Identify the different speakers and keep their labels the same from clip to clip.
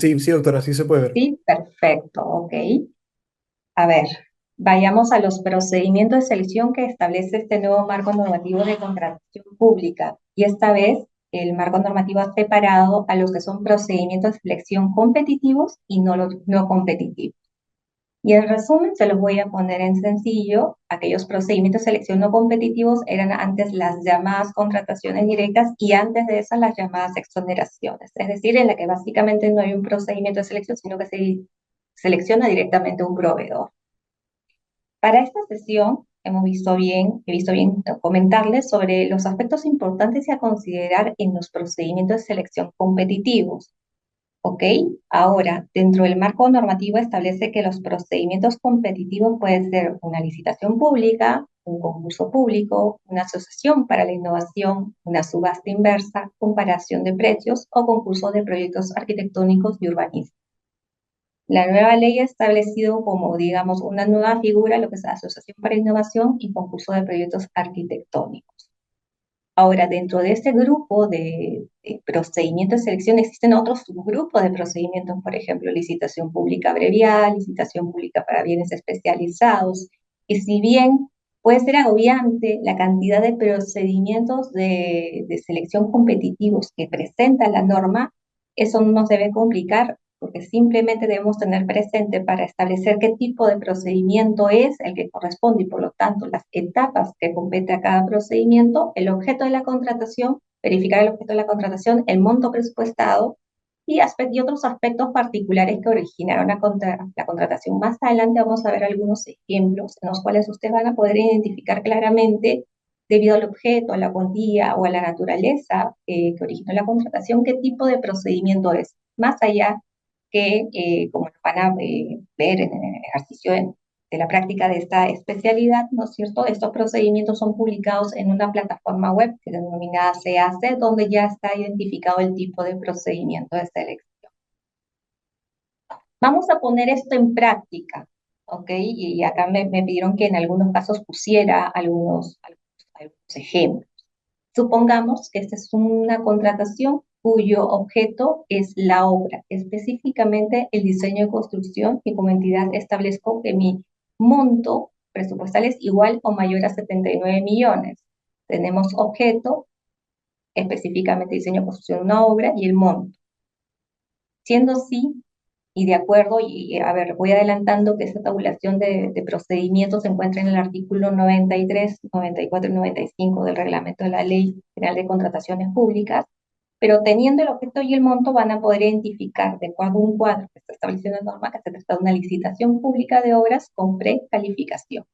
Speaker 1: Sí, sí, doctora, sí se puede ver.
Speaker 2: Sí, perfecto, ok. A ver, vayamos a los procedimientos de selección que establece este nuevo marco normativo de contratación pública. Y esta vez el marco normativo ha separado a los que son procedimientos de selección competitivos y no los no competitivos. Y en resumen, se los voy a poner en sencillo. Aquellos procedimientos de selección no competitivos eran antes las llamadas contrataciones directas y antes de esas las llamadas exoneraciones. Es decir, en la que básicamente no hay un procedimiento de selección, sino que se selecciona directamente un proveedor. Para esta sesión he visto bien comentarles sobre los aspectos importantes a considerar en los procedimientos de selección competitivos. ¿Ok? Ahora, dentro del marco normativo establece que los procedimientos competitivos pueden ser una licitación pública, un concurso público, una asociación para la innovación, una subasta inversa, comparación de precios o concurso de proyectos arquitectónicos y urbanísticos. La nueva ley ha establecido como, digamos, una nueva figura lo que es la Asociación para Innovación y Concurso de Proyectos Arquitectónicos. Ahora, dentro de este grupo de procedimientos de selección existen otros subgrupos de procedimientos, por ejemplo, licitación pública abreviada, licitación pública para bienes especializados, y si bien puede ser agobiante la cantidad de procedimientos de selección competitivos que presenta la norma, eso no nos debe complicar porque simplemente debemos tener presente para establecer qué tipo de procedimiento es el que corresponde y por lo tanto las etapas que compete a cada procedimiento, el objeto de la contratación, verificar el objeto de la contratación, el monto presupuestado y otros aspectos particulares que originaron la contratación. Más adelante vamos a ver algunos ejemplos en los cuales ustedes van a poder identificar claramente, debido al objeto, a la cuantía o a la naturaleza que originó la contratación, qué tipo de procedimiento es. Más allá que, como lo van a ver en el ejercicio de la práctica de esta especialidad, ¿no es cierto? Estos procedimientos son publicados en una plataforma web que es denominada CAC, donde ya está identificado el tipo de procedimiento de selección. Vamos a poner esto en práctica, ¿ok? Y acá me pidieron que en algunos casos pusiera algunos ejemplos. Supongamos que esta es una contratación cuyo objeto es la obra, específicamente el diseño y construcción, y como entidad establezco que mi monto presupuestal es igual o mayor a 79 millones. Tenemos objeto, específicamente diseño y construcción de una obra, y el monto. Siendo así, y de acuerdo, y a ver, voy adelantando que esta tabulación de procedimientos se encuentra en el artículo 93, 94 y 95 del reglamento de la Ley General de Contrataciones Públicas, pero teniendo el objeto y el monto van a poder identificar, de acuerdo a un cuadro que está estableciendo la norma, que se trata de una licitación pública de obras con precalificación.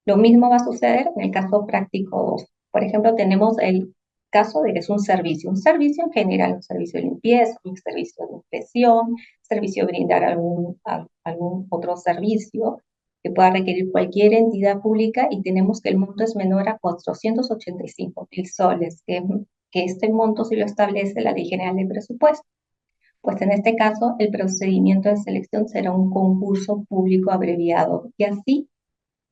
Speaker 2: Lo mismo va a suceder en el caso práctico 2. Por ejemplo, tenemos el caso de que es un servicio en general, un servicio de limpieza, un servicio de impresión, servicio de brindar algún otro servicio que pueda requerir cualquier entidad pública y tenemos que el monto es menor a 485.000 soles, que este monto sí lo establece la Ley General de Presupuesto. Pues en este caso, el procedimiento de selección será un concurso público abreviado y así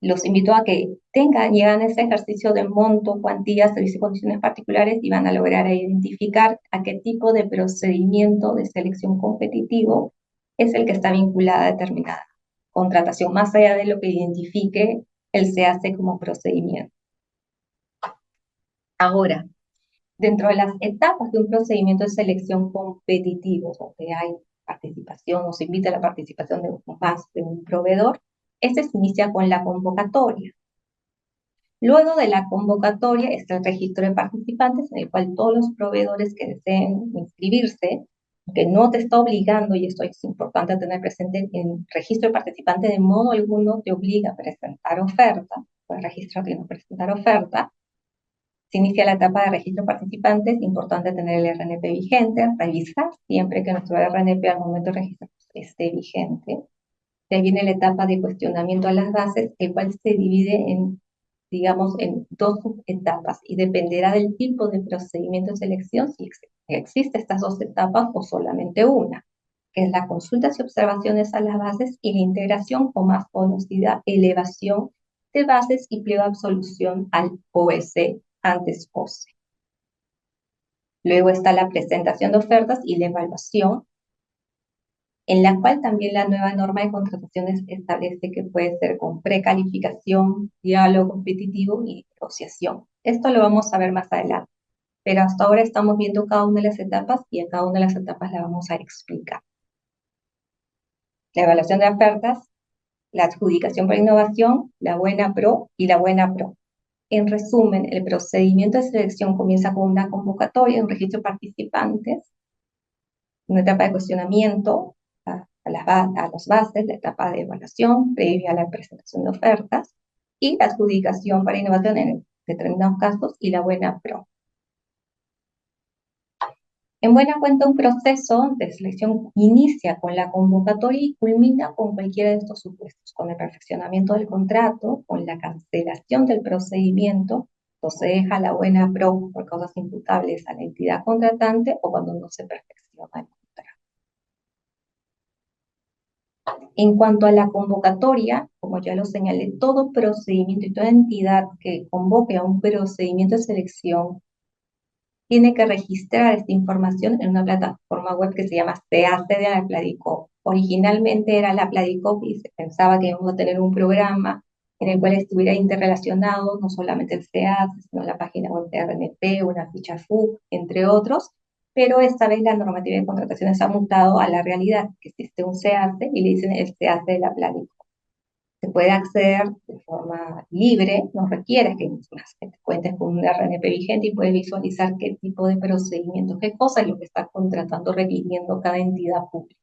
Speaker 2: los invito a que llegan ese ejercicio de monto, cuantía, servicio y condiciones particulares y van a lograr identificar a qué tipo de procedimiento de selección competitivo es el que está vinculado a determinada contratación, más allá de lo que identifique el CAC como procedimiento. Ahora, dentro de las etapas de un procedimiento de selección competitivo, donde hay participación o se invita a la participación de más de un proveedor, este se inicia con la convocatoria. Luego de la convocatoria está el registro de participantes, en el cual todos los proveedores que deseen inscribirse, que no te está obligando, y esto es importante tener presente, en registro de participantes de modo alguno te obliga a presentar oferta, puedes registrarte y no presentar oferta. Se inicia la etapa de registro de participantes, importante tener el RNP vigente, revisar siempre que nuestro RNP al momento de registrar esté vigente. De ahí viene la etapa de cuestionamiento a las bases, el cual se divide en, digamos, en dos etapas y dependerá del tipo de procedimiento de selección si existe estas dos etapas o solamente una, que es la consultas y observaciones a las bases y la integración o más conocida elevación de bases y pliego de absolución al OS, antes OSE. Luego está la presentación de ofertas y la evaluación. en la cual también la nueva norma de contrataciones establece que puede ser con precalificación, diálogo competitivo y negociación. Esto lo vamos a ver más adelante, pero hasta ahora estamos viendo cada una de las etapas y en cada una de las etapas la vamos a explicar. La evaluación de ofertas, la adjudicación por innovación, la buena pro y la buena pro. En resumen, el procedimiento de selección comienza con una convocatoria, un registro de participantes, una etapa de cuestionamiento a las bases, la etapa de evaluación previa a la presentación de ofertas y la adjudicación para innovación en determinados casos y la buena pro. En buena cuenta, un proceso de selección inicia con la convocatoria y culmina con cualquiera de estos supuestos, con el perfeccionamiento del contrato, con la cancelación del procedimiento, o se deja la buena pro por causas imputables a la entidad contratante o cuando no se perfecciona el contrato. En cuanto a la convocatoria, como ya lo señalé, todo procedimiento y toda entidad que convoque a un procedimiento de selección tiene que registrar esta información en una plataforma web que se llama SEACE de la Pladicop. Originalmente era la Pladicop y se pensaba que íbamos a tener un programa en el cual estuviera interrelacionado no solamente el SEACE, sino la página web de RNP, una ficha FUC, entre otros, pero esta vez la normativa de contrataciones ha mutado a la realidad, que existe un SEACE y le dicen el SEACE de la Pladicop. Se puede acceder de forma libre, no requiere que cuentes con un RNP vigente y puedes visualizar qué tipo de procedimientos, qué cosa es lo que está contratando, requiriendo cada entidad pública.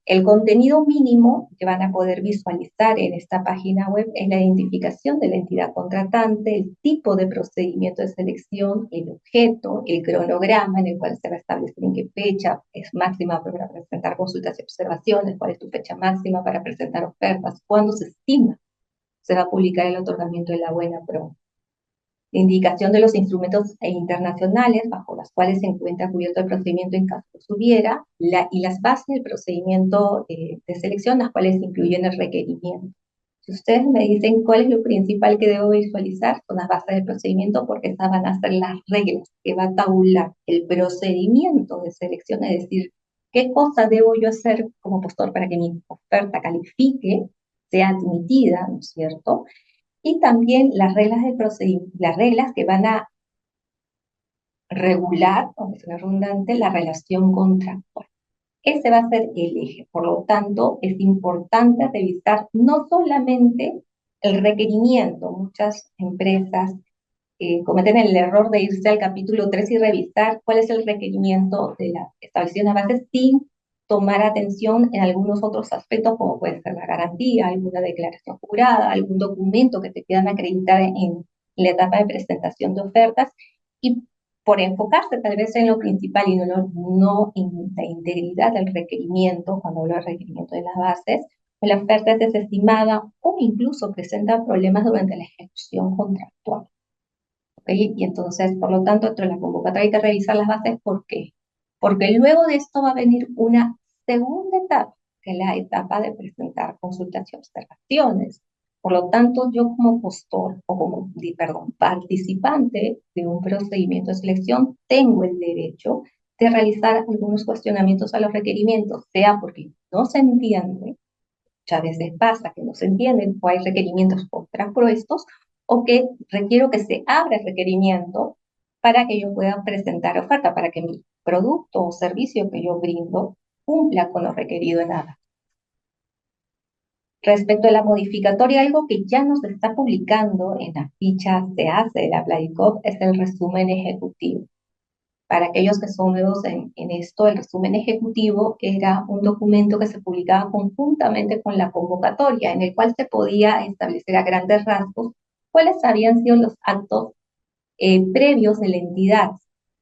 Speaker 2: El contenido mínimo que van a poder visualizar en esta página web es la identificación de la entidad contratante, el tipo de procedimiento de selección, el objeto, el cronograma en el cual se va a establecer en qué fecha es máxima para presentar consultas y observaciones, cuál es tu fecha máxima para presentar ofertas, cuándo se estima se va a publicar el otorgamiento de la buena pro. La indicación de los instrumentos internacionales bajo las cuales se encuentra cubierto el procedimiento en caso que hubiera, y las bases del procedimiento de selección, las cuales incluyen el requerimiento. Si ustedes me dicen cuál es lo principal que debo visualizar, son las bases del procedimiento, porque esas van a ser las reglas que va a tabular el procedimiento de selección, es decir, qué cosa debo yo hacer como postor para que mi oferta califique, sea admitida, ¿no es cierto? Y también las reglas del procedimiento, las reglas que van a regular, aunque sea redundante, la relación contractual. Ese va a ser el eje. Por lo tanto, es importante revisar no solamente el requerimiento. Muchas empresas cometen el error de irse al capítulo 3 y revisar cuál es el requerimiento de la establecidas bases sin tomar atención en algunos otros aspectos, como puede ser la garantía, alguna declaración jurada, algún documento que te quieran acreditar en la etapa de presentación de ofertas, y por enfocarse tal vez en lo principal y no en la integridad del requerimiento, cuando hablo de requerimiento de las bases, pues la oferta es desestimada o incluso presenta problemas durante la ejecución contractual. ¿Okay? Y entonces, por lo tanto, dentro de la convocatoria hay que revisar las bases. ¿Por qué? Porque luego de esto va a venir una segunda etapa, que es la etapa de presentar consultas y observaciones. Por lo tanto, yo como postor o como, perdón, participante de un procedimiento de selección, tengo el derecho de realizar algunos cuestionamientos a los requerimientos, sea porque no se entiende, muchas veces pasa que no se entienden o hay requerimientos contrapuestos, o que requiero que se abra el requerimiento para que yo pueda presentar oferta, para que mi producto o servicio que yo brindo cumpla con lo requerido en ADA. Respecto a la modificatoria, algo que ya nos está publicando en la ficha SEACE de la Pladicop es el resumen ejecutivo. Para aquellos que son nuevos en esto, el resumen ejecutivo era un documento que se publicaba conjuntamente con la convocatoria, en el cual se podía establecer a grandes rasgos cuáles habían sido los actos previos de la entidad.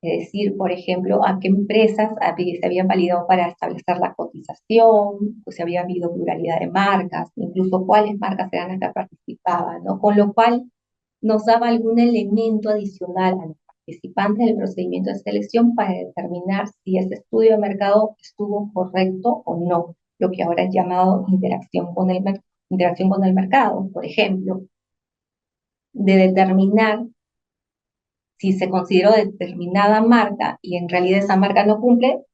Speaker 2: Es decir, por ejemplo, a qué empresas se habían validado para establecer la cotización, pues si había habido pluralidad de marcas, incluso cuáles marcas eran las que participaban, ¿no? Con lo cual nos daba algún elemento adicional a los participantes del procedimiento de selección para determinar si ese estudio de mercado estuvo correcto o no, lo que ahora es llamado interacción con el mercado, por ejemplo, de determinar si se consideró determinada marca y en realidad esa marca no cumple,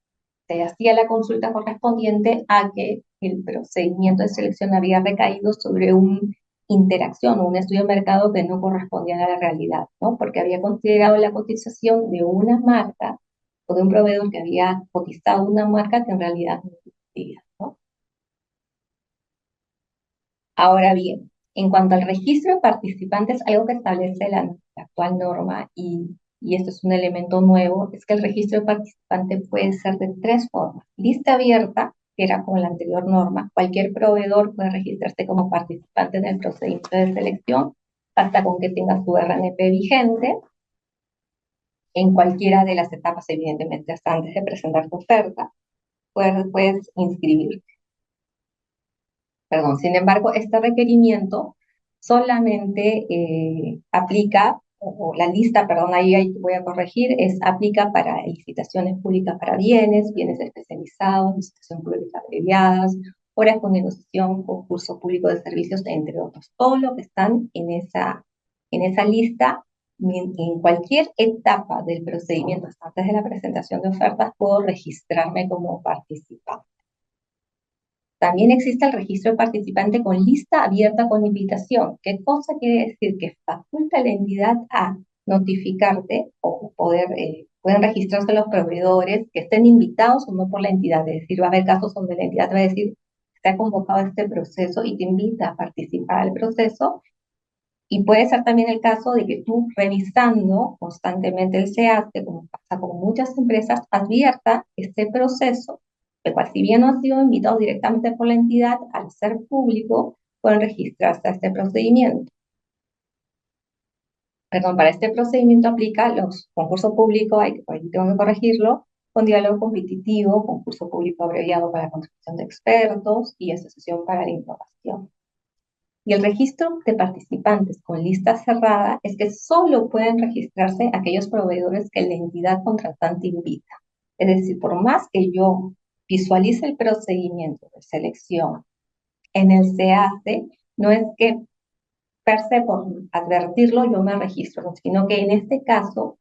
Speaker 2: se hacía la consulta correspondiente a que el procedimiento de selección había recaído sobre una interacción o un estudio de mercado que no correspondía a la realidad, ¿no? Porque había considerado la cotización de una marca o de un proveedor que había cotizado una marca que en realidad no existía, ¿no? Ahora bien, en cuanto al registro de participantes, algo que establece la actual norma, y esto es un elemento nuevo, es que el registro de participantes puede ser de tres formas. Lista abierta, que era como la anterior norma, cualquier proveedor puede registrarse como participante en el procedimiento de selección, hasta con que tenga su RNP vigente, en cualquiera de las etapas, evidentemente, hasta antes de presentar tu oferta, puedes inscribirte. Perdón, sin embargo, este requerimiento solamente aplica, o la lista, perdón, ahí voy a corregir, aplica para licitaciones públicas para bienes especializados, licitación pública abreviadas, horas con negociación, concurso público de servicios, entre otros. Todo lo que están en esa lista, en cualquier etapa del procedimiento, hasta antes de la presentación de ofertas, puedo registrarme como participante. También existe el registro de participante con lista abierta con invitación. ¿Qué cosa quiere decir? Que faculta a la entidad a notificarte o pueden registrarse los proveedores que estén invitados o no por la entidad. Es decir, va a haber casos donde la entidad va a decir, se ha convocado a este proceso y te invita a participar al proceso. Y puede ser también el caso de que tú, revisando constantemente el SEASTE, como pasa con muchas empresas, advierta este proceso, el cual, si bien no ha sido invitado directamente por la entidad, al ser público, pueden registrarse a este procedimiento. Perdón, para este procedimiento aplica los concursos públicos, ahí tengo que corregirlo, con diálogo competitivo, concurso público abreviado para la contratación de expertos y asociación para la innovación. Y el registro de participantes con lista cerrada es que solo pueden registrarse aquellos proveedores que la entidad contratante invita. Es decir, por más que yo visualice el procedimiento de selección en el SEACE, no es que per se por advertirlo yo me registro, sino que en este caso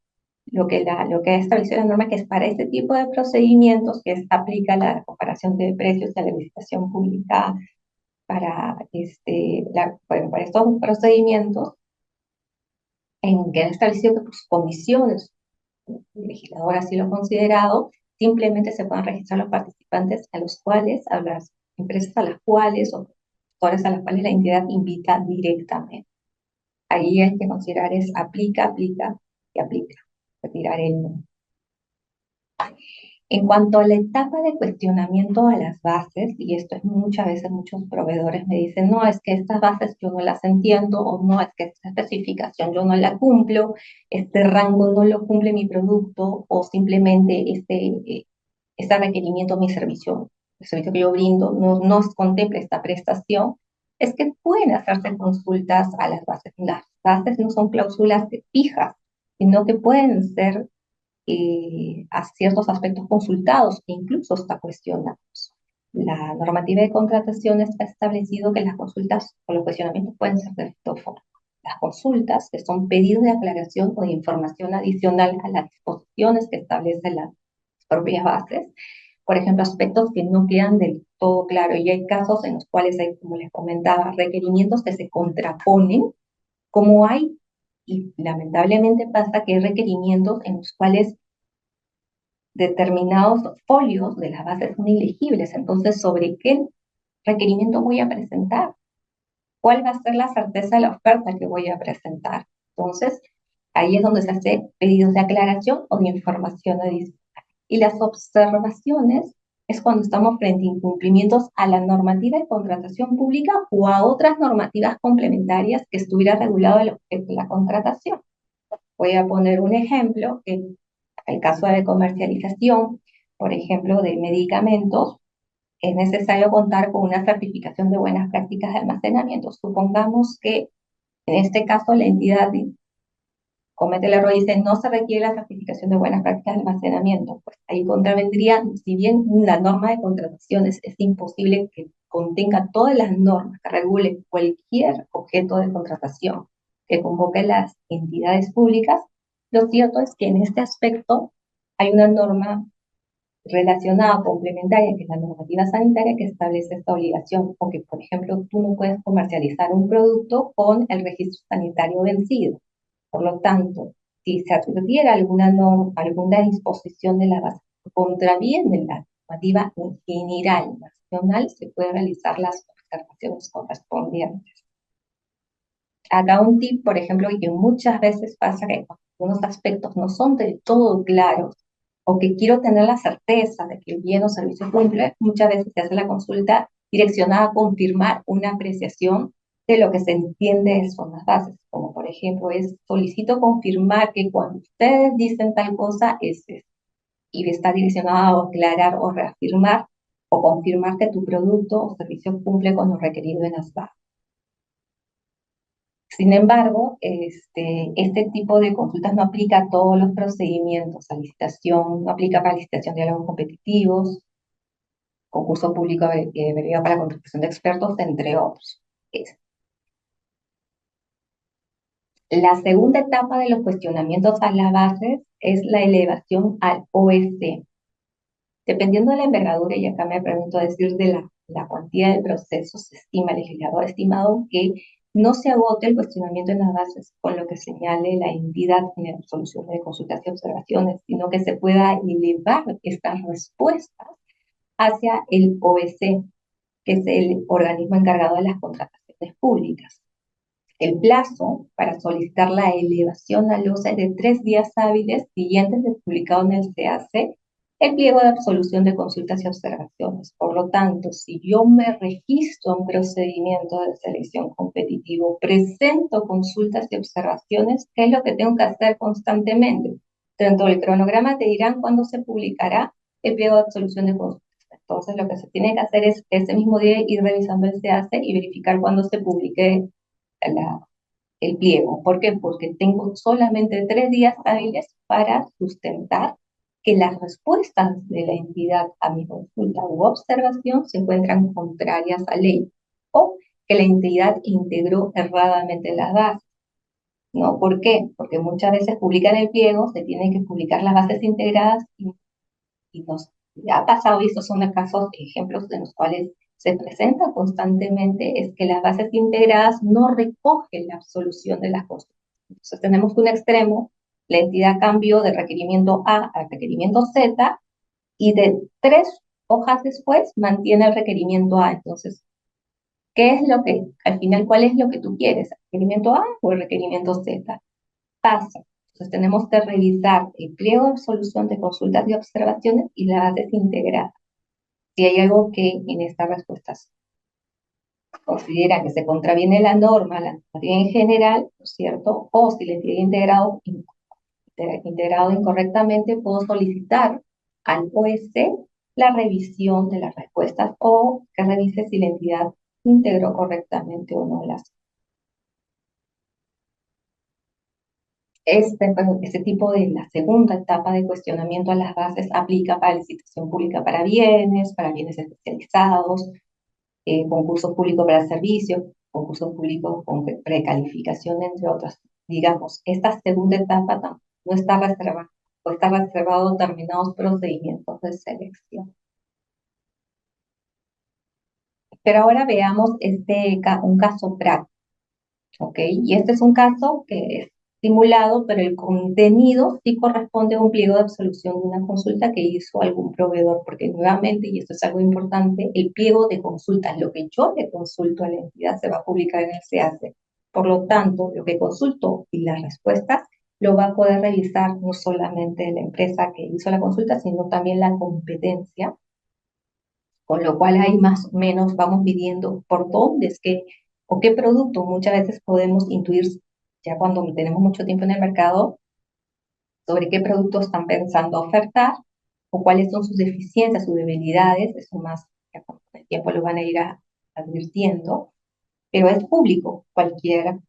Speaker 2: lo que ha establecido la norma que es para este tipo de procedimientos que aplica la comparación de precios de la licitación pública bueno, para estos procedimientos en que han establecido que por sus condiciones, el legislador así lo ha considerado, simplemente se puedan registrar los participantes a las empresas a las cuales o sectores a las cuales la entidad invita directamente. Ahí hay que considerar aplica y aplica. Retirar el no. En cuanto a la etapa de cuestionamiento a las bases, y esto es muchas veces muchos proveedores me dicen, no, es que estas bases yo no las entiendo, o no, es que esta especificación yo no la cumplo, este rango no lo cumple mi producto, o simplemente este requerimiento, mi servicio, el servicio que yo brindo, no contempla esta prestación, es que pueden hacerse consultas a las bases. Las bases no son cláusulas fijas, sino que pueden ser a ciertos aspectos consultados e incluso hasta cuestionados. La normativa de contrataciones ha establecido que las consultas o los cuestionamientos pueden ser de dos formas. Las consultas, que son pedidos de aclaración o de información adicional a las disposiciones que establecen las propias bases, por ejemplo, aspectos que no quedan del todo claros, y hay casos en los cuales hay, como les comentaba, requerimientos que se contraponen, como hay, y lamentablemente pasa que hay requerimientos en los cuales determinados folios de las bases son ilegibles. Entonces, ¿sobre qué requerimiento voy a presentar? ¿Cuál va a ser la certeza de la oferta que voy a presentar? Entonces, ahí es donde se hace pedidos de aclaración o de información adicional. Y las observaciones es cuando estamos frente a incumplimientos a la normativa de contratación pública o a otras normativas complementarias que estuviera regulado el objeto de la contratación. Voy a poner un ejemplo, el caso de comercialización, por ejemplo, de medicamentos, es necesario contar con una certificación de buenas prácticas de almacenamiento. Supongamos que en este caso la entidad comete el error y dice no se requiere la certificación de buenas prácticas de almacenamiento. Pues ahí contravendría, si bien la norma de contrataciones es imposible que contenga todas las normas que regulen cualquier objeto de contratación que convoque las entidades públicas, lo cierto es que en este aspecto hay una norma relacionada complementaria, que es la normativa sanitaria que establece esta obligación, o que, por ejemplo, tú no puedes comercializar un producto con el registro sanitario vencido. Por lo tanto, si se advirtiera alguna, no, alguna disposición de la base que contraviene la normativa en general nacional, se pueden realizar las observaciones correspondientes. Acá un tip, por ejemplo, y que muchas veces pasa que cuando algunos aspectos no son del todo claros, o que quiero tener la certeza de que el bien o servicio cumple, muchas veces se hace la consulta direccionada a confirmar una apreciación de lo que se entiende son las bases, como por ejemplo es solicito confirmar que cuando ustedes dicen tal cosa es esto, y está direccionada a aclarar o reafirmar o confirmar que tu producto o servicio cumple con lo requerido en las bases. Sin embargo, este tipo de consultas no aplica a todos los procedimientos, a licitación, no aplica para licitación de diálogos competitivos, concurso público verificado para contratación de expertos, entre otros. La segunda etapa de los cuestionamientos a las bases es la elevación al OSC. Dependiendo de la envergadura, y acá me pregunto decir de la cuantía del proceso, se estima, el legislador ha estimado que no se agote el cuestionamiento en las bases con lo que señale la entidad en la resolución de consultas y observaciones, sino que se pueda elevar estas respuestas hacia el OEC, que es el organismo encargado de las contrataciones públicas. El plazo para solicitar la elevación al OSE es de 3 días hábiles siguientes de publicado en el CAC el pliego de absolución de consultas y observaciones. Por lo tanto, si yo me registro en un procedimiento de selección competitivo, presento consultas y observaciones, ¿qué es lo que tengo que hacer constantemente? Dentro del cronograma te dirán cuándo se publicará el pliego de absolución de consultas. Entonces, lo que se tiene que hacer es ese mismo día ir revisando el CAC y verificar cuándo se publique el pliego. ¿Por qué? Porque tengo solamente 3 días hábiles para sustentar que las respuestas de la entidad a mi consulta u observación se encuentran contrarias a ley o que la entidad integró erradamente las bases. ¿No? ¿Por qué? Porque muchas veces publican el pliego, se tienen que publicar las bases integradas y nos ha pasado, y estos son los casos, ejemplos de los cuales se presenta constantemente, es que las bases integradas no recogen la absolución de las cosas. Entonces tenemos un extremo, la entidad cambió de requerimiento A a requerimiento Z, y de 3 hojas después mantiene el requerimiento A. Entonces, ¿qué es lo que, al final, cuál es lo que tú quieres? ¿El requerimiento A o el requerimiento Z? Pasa. Entonces tenemos que revisar el pliego de absolución de consultas y observaciones y la base integrada. Si hay algo que en estas respuestas considera que se contraviene la norma, la normativa en general, ¿no es cierto? O si la entidad integrado incorrectamente, puedo solicitar al OEC la revisión de las respuestas o que revise si la entidad integró correctamente o no las. Este tipo de la segunda etapa de cuestionamiento a las bases aplica para licitación pública para bienes especializados, concurso público para servicios, concurso público con precalificación, entre otras. Digamos, esta segunda etapa no está reservada, o está reservado a determinados procedimientos de selección. Pero ahora veamos un caso práctico. ¿Ok? Y este es un caso que es simulado, pero el contenido sí corresponde a un pliego de absolución de una consulta que hizo algún proveedor, porque nuevamente, y esto es algo importante, el pliego de consultas, lo que yo le consulto a la entidad se va a publicar en el CAC. Por lo tanto, lo que consulto y las respuestas lo va a poder revisar no solamente la empresa que hizo la consulta, sino también la competencia, con lo cual ahí más o menos vamos midiendo por dónde es que, o qué producto muchas veces podemos intuir ya cuando tenemos mucho tiempo en el mercado, sobre qué productos están pensando ofertar, o cuáles son sus deficiencias, sus debilidades, eso más ya con el tiempo lo van a ir advirtiendo, pero es público, cualquier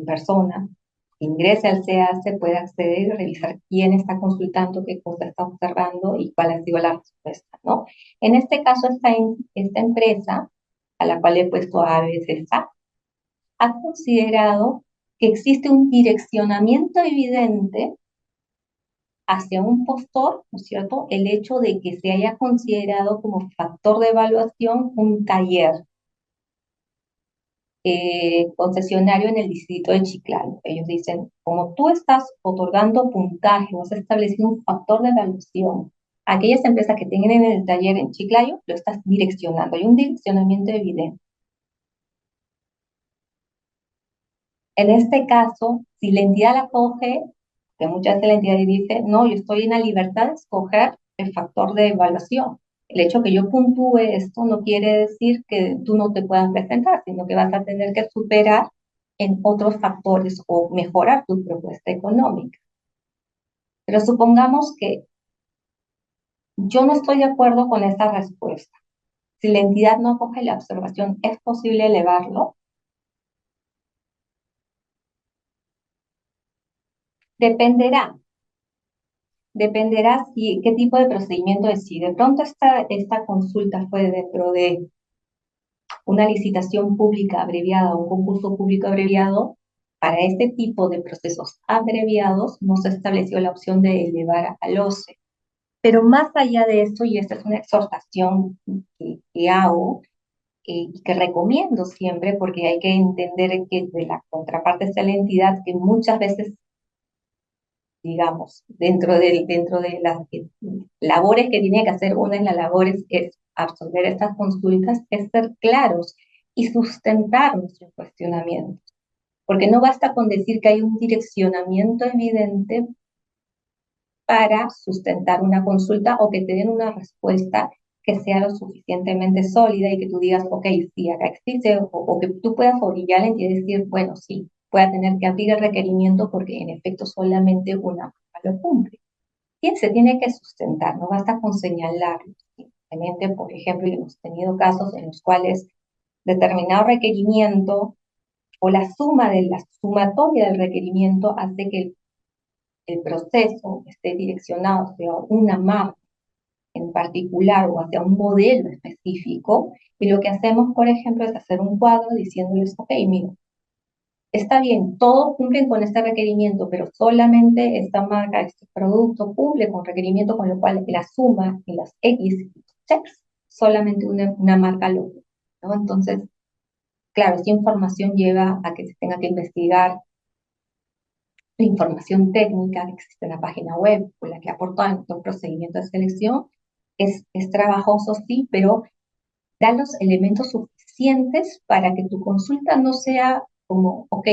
Speaker 2: persona que ingrese al CAC puede acceder y revisar quién está consultando, qué cosa está observando y cuál ha sido la respuesta, ¿no? En este caso, esta empresa, a la cual he puesto ABCSA, ha considerado que existe un direccionamiento evidente hacia un postor, ¿no es cierto?, el hecho de que se haya considerado como factor de evaluación un taller concesionario en el distrito de Chiclayo. Ellos dicen, como tú estás otorgando puntaje, o has establecido un factor de evaluación, aquellas empresas que tengan en el taller en Chiclayo, lo estás direccionando, hay un direccionamiento evidente. En este caso, si la entidad la coge, que muchas veces la entidad dice, no, yo estoy en la libertad de escoger el factor de evaluación. El hecho que yo puntúe esto no quiere decir que tú no te puedas presentar, sino que vas a tener que superar en otros factores o mejorar tu propuesta económica. Pero supongamos que yo no estoy de acuerdo con esta respuesta. Si la entidad no coge la observación, ¿es posible elevarlo? Dependerá. Dependerá si, qué tipo de procedimiento es. Si de pronto esta consulta fue dentro de una licitación pública abreviada o un concurso público abreviado, para este tipo de procesos abreviados no se estableció la opción de elevar al OCE. Pero más allá de esto, y esta es una exhortación que hago y que recomiendo siempre, porque hay que entender que de la contraparte está la entidad que muchas veces digamos, dentro de las labores que tiene que hacer una de las labores es absorber estas consultas, es ser claros y sustentar nuestros cuestionamientos. Porque no basta con decir que hay un direccionamiento evidente para sustentar una consulta o que te den una respuesta que sea lo suficientemente sólida y que tú digas, ok, sí, acá existe, o que tú puedas orillar a la entidad y decir, bueno, sí, pueda tener que abrir el requerimiento porque en efecto solamente una lo cumple. Y se tiene que sustentar, no basta con señalarlo. Simplemente, por ejemplo, hemos tenido casos en los cuales determinado requerimiento o la suma de la sumatoria del requerimiento hace que el proceso esté direccionado hacia una marca en particular o hacia un modelo específico. Y lo que hacemos, por ejemplo, es hacer un cuadro diciéndoles, ok, mira, está bien, todos cumplen con este requerimiento, pero solamente esta marca, este producto cumple con requerimiento, con lo cual la suma y las X checks, solamente una marca lo cumple, ¿no? Entonces, claro, esta información lleva a que se tenga que investigar la información técnica que existe en la página web, con la que aporta nuestro procedimiento de selección. Es trabajoso, sí, pero da los elementos suficientes para que tu consulta no sea como, ok,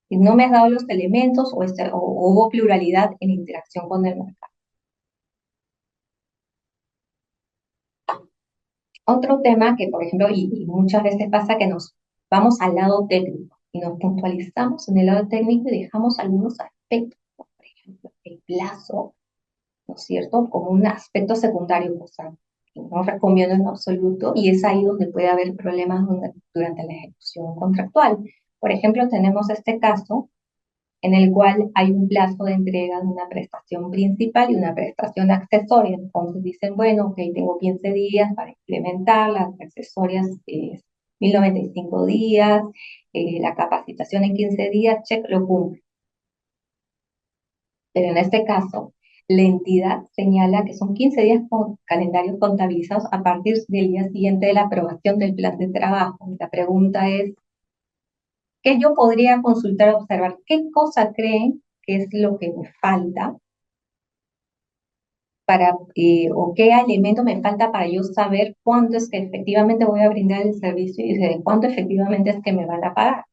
Speaker 2: si no me has dado los elementos o hubo pluralidad en interacción con el mercado. Otro tema que, por ejemplo, y muchas veces pasa que nos vamos al lado técnico y nos puntualizamos en el lado técnico y dejamos algunos aspectos, por ejemplo, el plazo, ¿no es cierto?, como un aspecto secundario, o sea, que no recomiendo en absoluto, y es ahí donde puede haber problemas durante la ejecución contractual. Por ejemplo, tenemos este caso en el cual hay un plazo de entrega de una prestación principal y una prestación accesoria. Entonces dicen, bueno, ok, tengo 15 días para implementar, las accesorias 1095 días, la capacitación en 15 días, check, lo cumple. Pero en este caso, la entidad señala que son 15 días con calendarios contabilizados a partir del día siguiente de la aprobación del plan de trabajo. La pregunta es, ¿qué yo podría consultar, observar? ¿Qué cosa creen que es lo que me falta para, o qué elemento me falta para yo saber cuándo es que efectivamente voy a brindar el servicio y de cuánto efectivamente es que me van a pagar?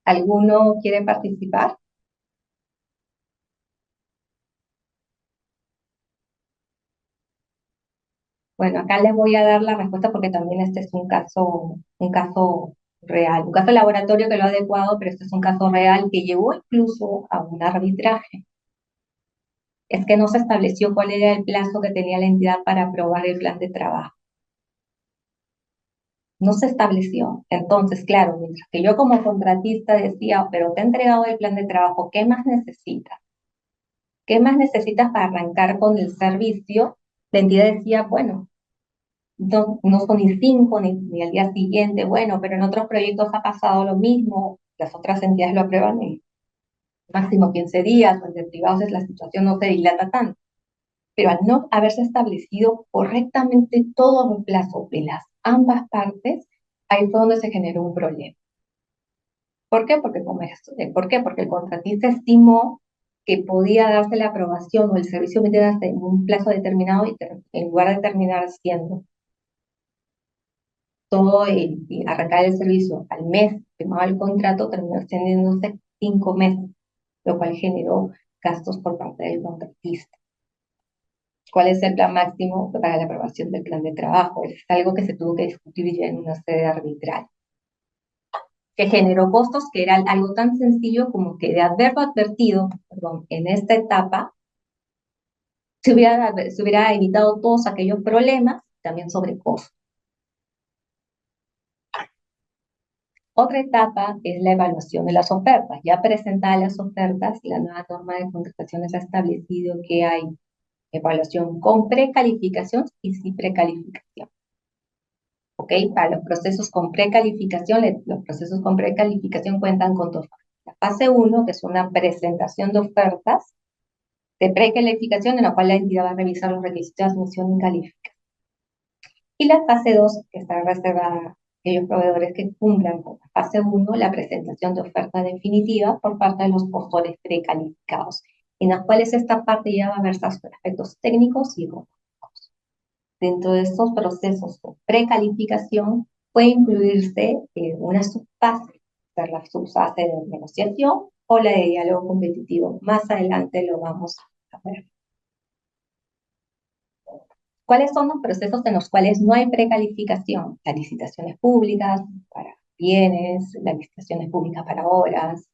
Speaker 2: ¿Alguno quiere participar? Bueno, acá les voy a dar la respuesta porque también este es un caso real, un caso de laboratorio que lo ha adecuado, pero este es un caso real que llevó incluso a un arbitraje. Es que no se estableció cuál era el plazo que tenía la entidad para aprobar el plan de trabajo. No se estableció. Entonces, claro, mientras que yo como contratista decía, pero te he entregado el plan de trabajo, ¿qué más necesitas? ¿Qué más necesitas para arrancar con el servicio? La entidad decía, bueno, no, no son ni cinco ni al día siguiente, bueno, pero en otros proyectos ha pasado lo mismo, las otras entidades lo aprueban máximo 15 días, o el de privados es la situación no se dilata tanto. Pero al no haberse establecido correctamente todo el plazo de las ambas partes, ahí fue donde se generó un problema. ¿Por qué? ¿Por qué? Porque el contratista estimó que podía darse la aprobación o el servicio metido en un plazo determinado y en lugar de terminar siendo todo y arrancar el servicio al mes, firmaba el contrato, terminó extendiéndose 5 meses, lo cual generó gastos por parte del contratista. ¿Cuál es el plan máximo para la aprobación del plan de trabajo? Es algo que se tuvo que discutir ya en una sede arbitral, que generó costos que era algo tan sencillo como que de haberlo advertido, perdón, en esta etapa, se hubiera evitado todos aquellos problemas, también sobre costos. Otra etapa es la evaluación de las ofertas. Ya presentadas las ofertas, la nueva norma de contrataciones ha establecido que hay evaluación con precalificación y sin precalificación. ¿Ok? Para los procesos con precalificación cuentan con dos fases. La fase 1, que es una presentación de ofertas de precalificación, en la cual la entidad va a revisar los requisitos de admisión y calificación. Y la fase 2, que está reservada a aquellos proveedores que cumplan con la fase 1, la presentación de oferta definitiva por parte de los postores precalificados, en las cuales esta parte ya va a versar sobre aspectos técnicos y económicos. Dentro de estos procesos de precalificación puede incluirse una subfase, ser la subfase de negociación o la de diálogo competitivo. Más adelante lo vamos a ver. ¿Cuáles son los procesos en los cuales no hay precalificación? Las licitaciones públicas para bienes, las licitaciones públicas para obras,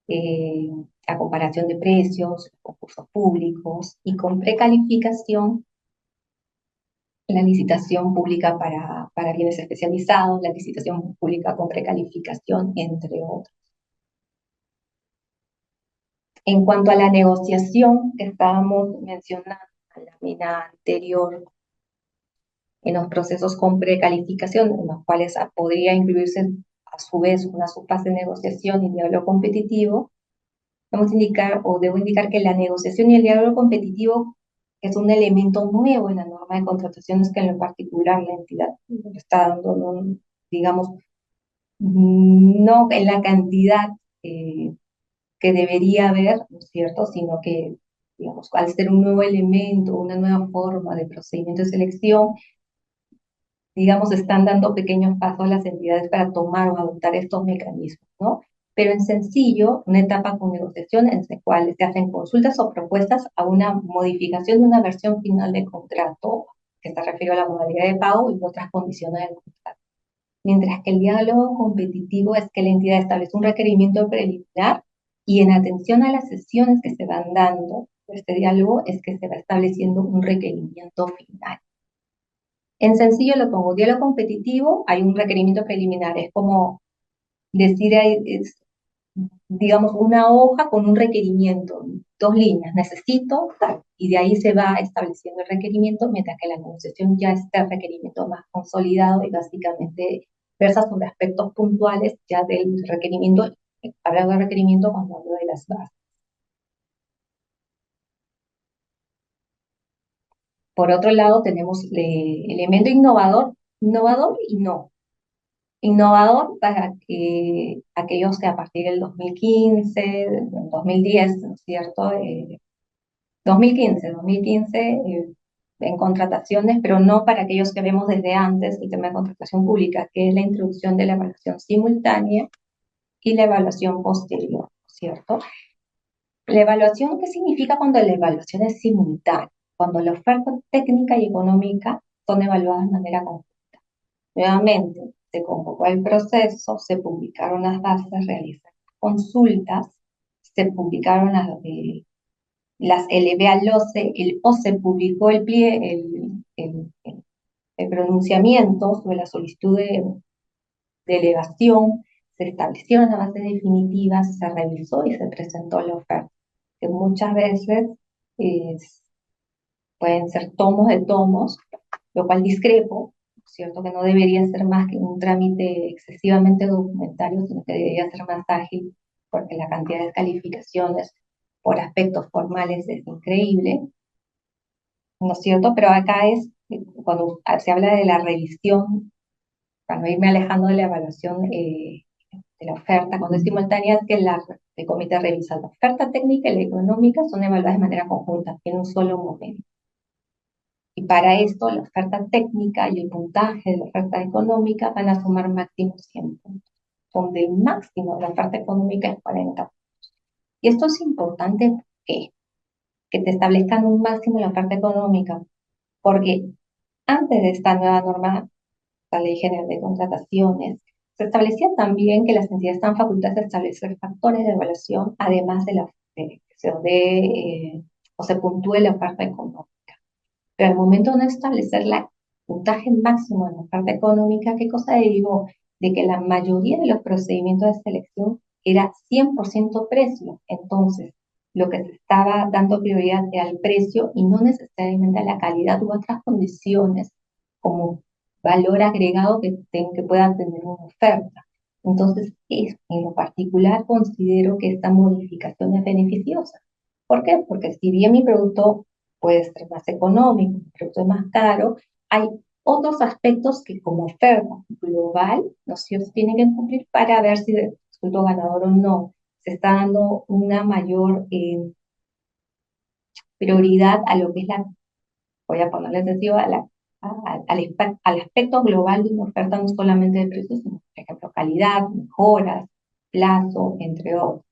Speaker 2: eh, la comparación de precios, concursos públicos, y con precalificación la licitación pública para bienes especializados, la licitación pública con precalificación, entre otros. En cuanto a la negociación que estábamos mencionando en la mina anterior, en los procesos con precalificación, en los cuales podría incluirse a su vez una subfase de negociación y diálogo competitivo, vamos a indicar o debo indicar que la negociación y el diálogo competitivo es un elemento nuevo en la norma de contrataciones que en lo particular la entidad está dando, digamos, no en la cantidad que debería haber, ¿no es cierto?, sino que, digamos, al ser un nuevo elemento, una nueva forma de procedimiento de selección, digamos, están dando pequeños pasos las entidades para tomar o adoptar estos mecanismos, ¿no? Pero en sencillo, una etapa con negociación en la cual se hacen consultas o propuestas a una modificación de una versión final de contrato, que se refiere a la modalidad de pago y otras condiciones del contrato. Mientras que el diálogo competitivo es que la entidad establece un requerimiento preliminar y en atención a las sesiones que se van dando, este diálogo es que se va estableciendo un requerimiento final. En sencillo lo pongo, diálogo competitivo, hay un requerimiento preliminar, es como decir, digamos, una hoja con un requerimiento, 2 líneas, necesito tal, y de ahí se va estableciendo el requerimiento, mientras que la negociación ya está el requerimiento más consolidado y básicamente versa sobre aspectos puntuales ya del requerimiento, hablar del requerimiento cuando hablo de las bases. Por otro lado, tenemos el elemento innovador y no. Innovador para que aquellos que a partir del 2015, del 2010, ¿no es cierto? 2015 en contrataciones, pero no para aquellos que vemos desde antes el tema de contratación pública, que es la introducción de la evaluación simultánea y la evaluación posterior, ¿cierto? La evaluación, ¿qué significa cuando la evaluación es simultánea? Cuando la oferta técnica y económica son evaluadas de manera conjunta. Nuevamente, se convocó el proceso, se publicaron las bases, realizaron consultas, se publicaron las LB al OCE, el OCE publicó el pronunciamiento sobre la solicitud de delegación, se establecieron las bases definitivas, se revisó y se presentó la oferta, que muchas veces pueden ser tomos de tomos, lo cual discrepo, ¿cierto? Que no debería ser más que un trámite excesivamente documentario, sino que debería ser más ágil porque la cantidad de calificaciones por aspectos formales es increíble, ¿no es cierto? Pero acá es, cuando se habla de la revisión, para no irme alejando de la evaluación de la oferta, cuando es simultánea, es que el comité revisa la oferta técnica y la económica, son evaluadas de manera conjunta, en un solo momento. Y para esto, la oferta técnica y el puntaje de la oferta económica van a sumar máximo 100 puntos, donde el máximo de la oferta económica es 40. Y esto es importante, ¿por qué? Que te establezcan un máximo en la oferta económica, porque antes de esta nueva norma, la Ley General de Contrataciones, se establecía también que las entidades están facultadas de establecer factores de evaluación, además de que se o se puntúe la oferta económica. Pero al momento de no establecer el puntaje máximo en la oferta económica, ¿qué cosa derivó? De que la mayoría de los procedimientos de selección era 100% precio. Entonces, lo que se estaba dando prioridad era al precio y no necesariamente a la calidad u otras condiciones como valor agregado que pueda tener una oferta. Entonces, en lo particular considero que esta modificación es beneficiosa. ¿Por qué? Porque si bien mi producto puede ser más económico, mi producto es más caro, hay otros aspectos que como oferta global los CEOs tienen que cumplir para ver si resultó ganador o no. Se está dando una mayor prioridad a lo que es voy a ponerle atención al aspecto global de una oferta, no solamente de precios, sino, por ejemplo, calidad, mejoras, plazo, entre otros.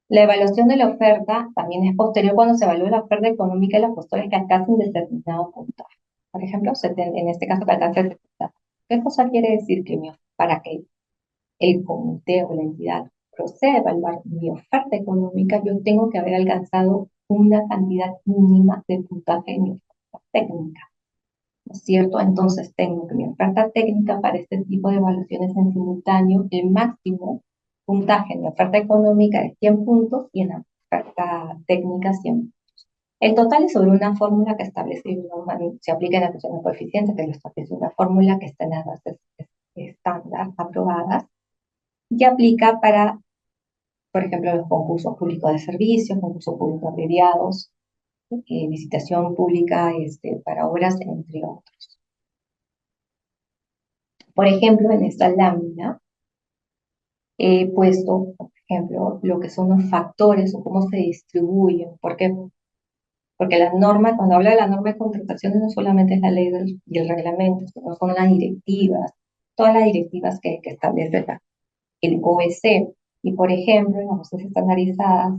Speaker 2: La evaluación de la oferta también es posterior cuando se evalúa la oferta económica de los postores que alcancen determinado puntaje. Por ejemplo, en este caso que alcance 70. ¿Qué cosa quiere decir que para que el comité o la entidad proceda a evaluar mi oferta económica, yo tengo que haber alcanzado una cantidad mínima de puntaje en mi oferta técnica? ¿No es cierto? Entonces tengo que mi oferta técnica para este tipo de evaluaciones en simultáneo, el máximo puntaje en mi oferta económica es 100 puntos y en la oferta técnica 100. El total es sobre una fórmula que establece, se aplica en atención al coeficiente, que lo establece una fórmula que está en las bases estándar aprobadas y aplica para, por ejemplo, los concursos públicos de servicios, concursos públicos abreviados, licitación pública para obras, entre otros. Por ejemplo, en esta lámina he puesto, por ejemplo, lo que son los factores o cómo se distribuyen. ¿Por qué? Porque la norma, cuando habla de la norma de contrataciones, no solamente es la ley y el reglamento, sino son las directivas, todas las directivas que establece el OEC. Y, por ejemplo, en las bases estandarizadas,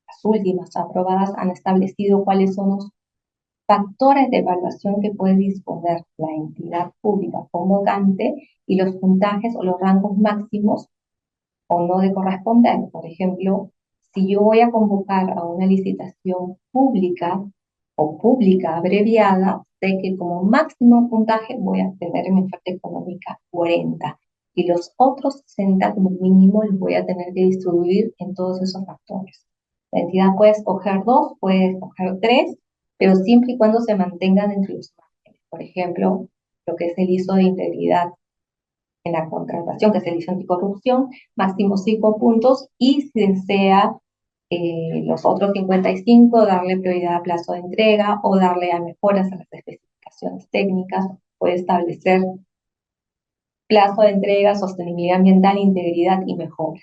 Speaker 2: las últimas aprobadas han establecido cuáles son los factores de evaluación que puede disponer la entidad pública convocante y los puntajes o los rangos máximos o no de corresponder. Por ejemplo, si yo voy a convocar a una licitación pública o pública abreviada, sé que como máximo puntaje voy a tener en mi oferta económica 40 y los otros 60 como mínimo los voy a tener que distribuir en todos esos factores. La entidad puede escoger 2, puede escoger 3, pero siempre y cuando se mantengan entre los márgenes. Por ejemplo, lo que es el ISO de integridad en la contratación, que es el ISO anticorrupción, máximo 5 puntos, y si desea los otros 55, darle prioridad a plazo de entrega o darle a mejoras a las especificaciones técnicas, puede establecer plazo de entrega, sostenibilidad ambiental, integridad y mejora.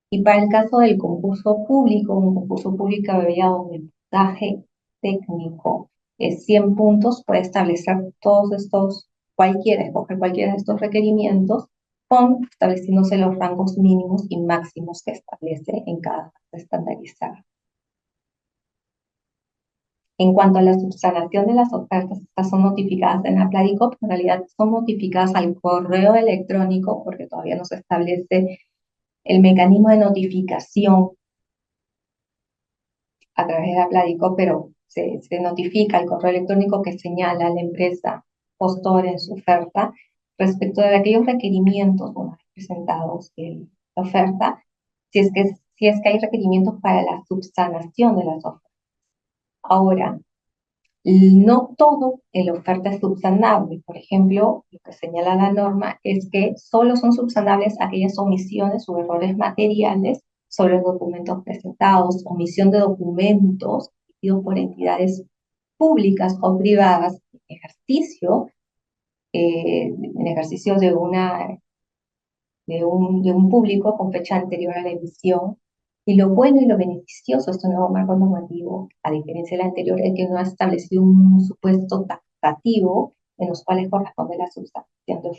Speaker 2: Y para el caso del concurso público, un concurso público abreviado de puntaje técnico es 100 puntos, puede establecer todos estos, escoger cualquiera de estos requerimientos, estableciéndose los rangos mínimos y máximos que establece en cada fase estandarizada. En cuanto a la subsanación de las ofertas, estas son notificadas en la Pladicop, en realidad son notificadas al correo electrónico porque todavía no se establece el mecanismo de notificación a través de la Pladicop, pero se notifica el correo electrónico que señala a la empresa postora en su oferta respecto de aquellos requerimientos una vez presentados en la oferta, si es que hay requerimientos para la subsanación de las ofertas. Ahora, No todo en la oferta es subsanable. Por ejemplo, lo que señala la norma es que solo son subsanables aquellas omisiones o errores materiales sobre los documentos presentados, omisión de documentos emitidos por entidades públicas o privadas en ejercicio de un público con fecha anterior a la emisión. Y lo bueno y lo beneficioso de este nuevo marco normativo, a diferencia del anterior, es que no ha establecido un supuesto taxativo en los cuales corresponde la sustanciación de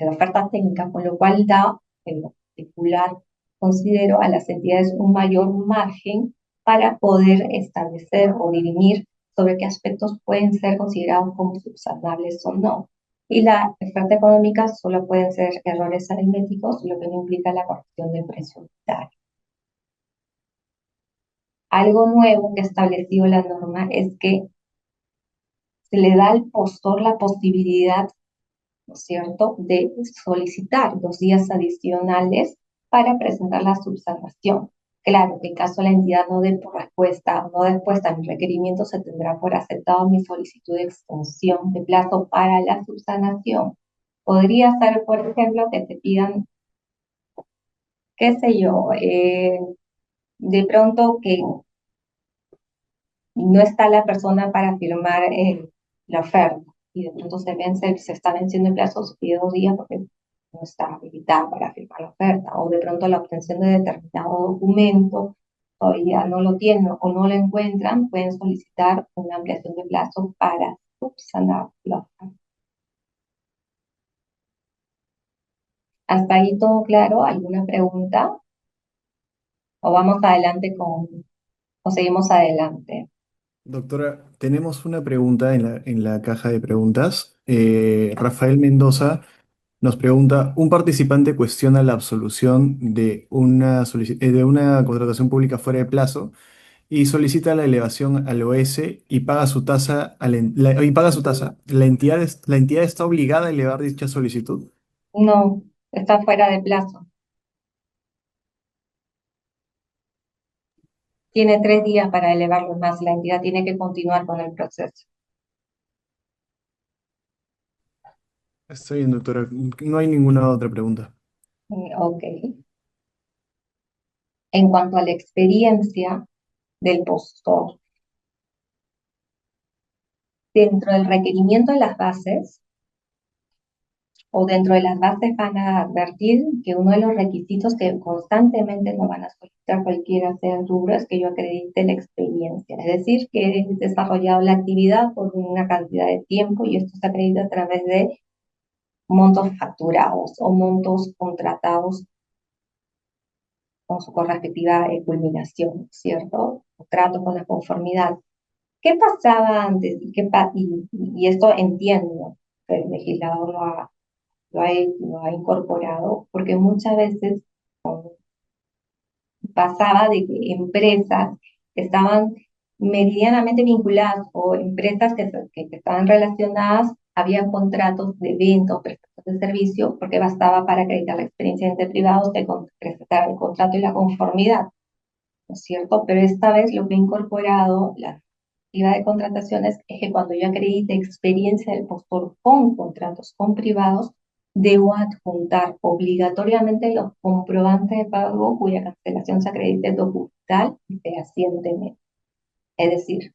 Speaker 2: ofertas técnicas, con lo cual da, en lo particular, considero a las entidades un mayor margen para poder establecer o dirimir sobre qué aspectos pueden ser considerados como subsanables o no. Y la oferta económica solo pueden ser errores aritméticos, lo que no implica la corrección del precio unitario. Algo nuevo que ha establecido la norma es que se le da al postor la posibilidad, ¿no es cierto?, de solicitar 2 días adicionales para presentar la subsanación. Claro, que en caso la entidad no dé por respuesta, no dé respuesta a mi requerimiento, se tendrá por aceptado mi solicitud de extensión de plazo para la subsanación. Podría ser, por ejemplo, que te pidan, qué sé yo, de pronto que no está la persona para firmar la oferta y de pronto se está venciendo el plazo, se pide 2 días porque no está habilitada para firmar la oferta, o de pronto la obtención de determinado documento todavía no lo tienen o no lo encuentran, pueden solicitar una ampliación de plazo para subsanar la oferta. ¿Hasta ahí todo claro? ¿Alguna pregunta? ¿O vamos adelante o seguimos adelante?
Speaker 1: Doctora, tenemos una pregunta en la caja de preguntas. Rafael Mendoza nos pregunta, un participante cuestiona la absolución de de una contratación pública fuera de plazo y solicita la elevación al OS y paga su tasa. Y paga su tasa. La entidad está obligada a elevar dicha solicitud.
Speaker 2: No, está fuera de plazo. Tiene 3 días para elevarlo más. La entidad tiene que continuar con el proceso.
Speaker 1: Está bien, doctora. No hay ninguna otra pregunta.
Speaker 2: Ok. En cuanto a la experiencia del postor, dentro del requerimiento de las bases o dentro de las bases van a advertir que uno de los requisitos que constantemente nos van a solicitar cualquiera sea el rubro es que yo acredite la experiencia. Es decir, que he desarrollado la actividad por una cantidad de tiempo y esto se acredita a través de montos facturados o montos contratados con su correspectiva culminación, ¿cierto? Trato con la conformidad. ¿Qué pasaba antes? Y esto entiendo que el legislador lo ha incorporado, porque muchas veces pasaba de que empresas que estaban meridianamente vinculadas o empresas que estaban relacionadas, había contratos de venta o prestación de servicio, porque bastaba para acreditar la experiencia entre privados de presentar el contrato y la conformidad, ¿no es cierto? Pero esta vez lo que ha incorporado la normativa de contrataciones es que cuando yo acredite experiencia del postor con contratos con privados, debo adjuntar obligatoriamente los comprobantes de pago cuya cancelación se acredite documental y fehacientemente. Es decir,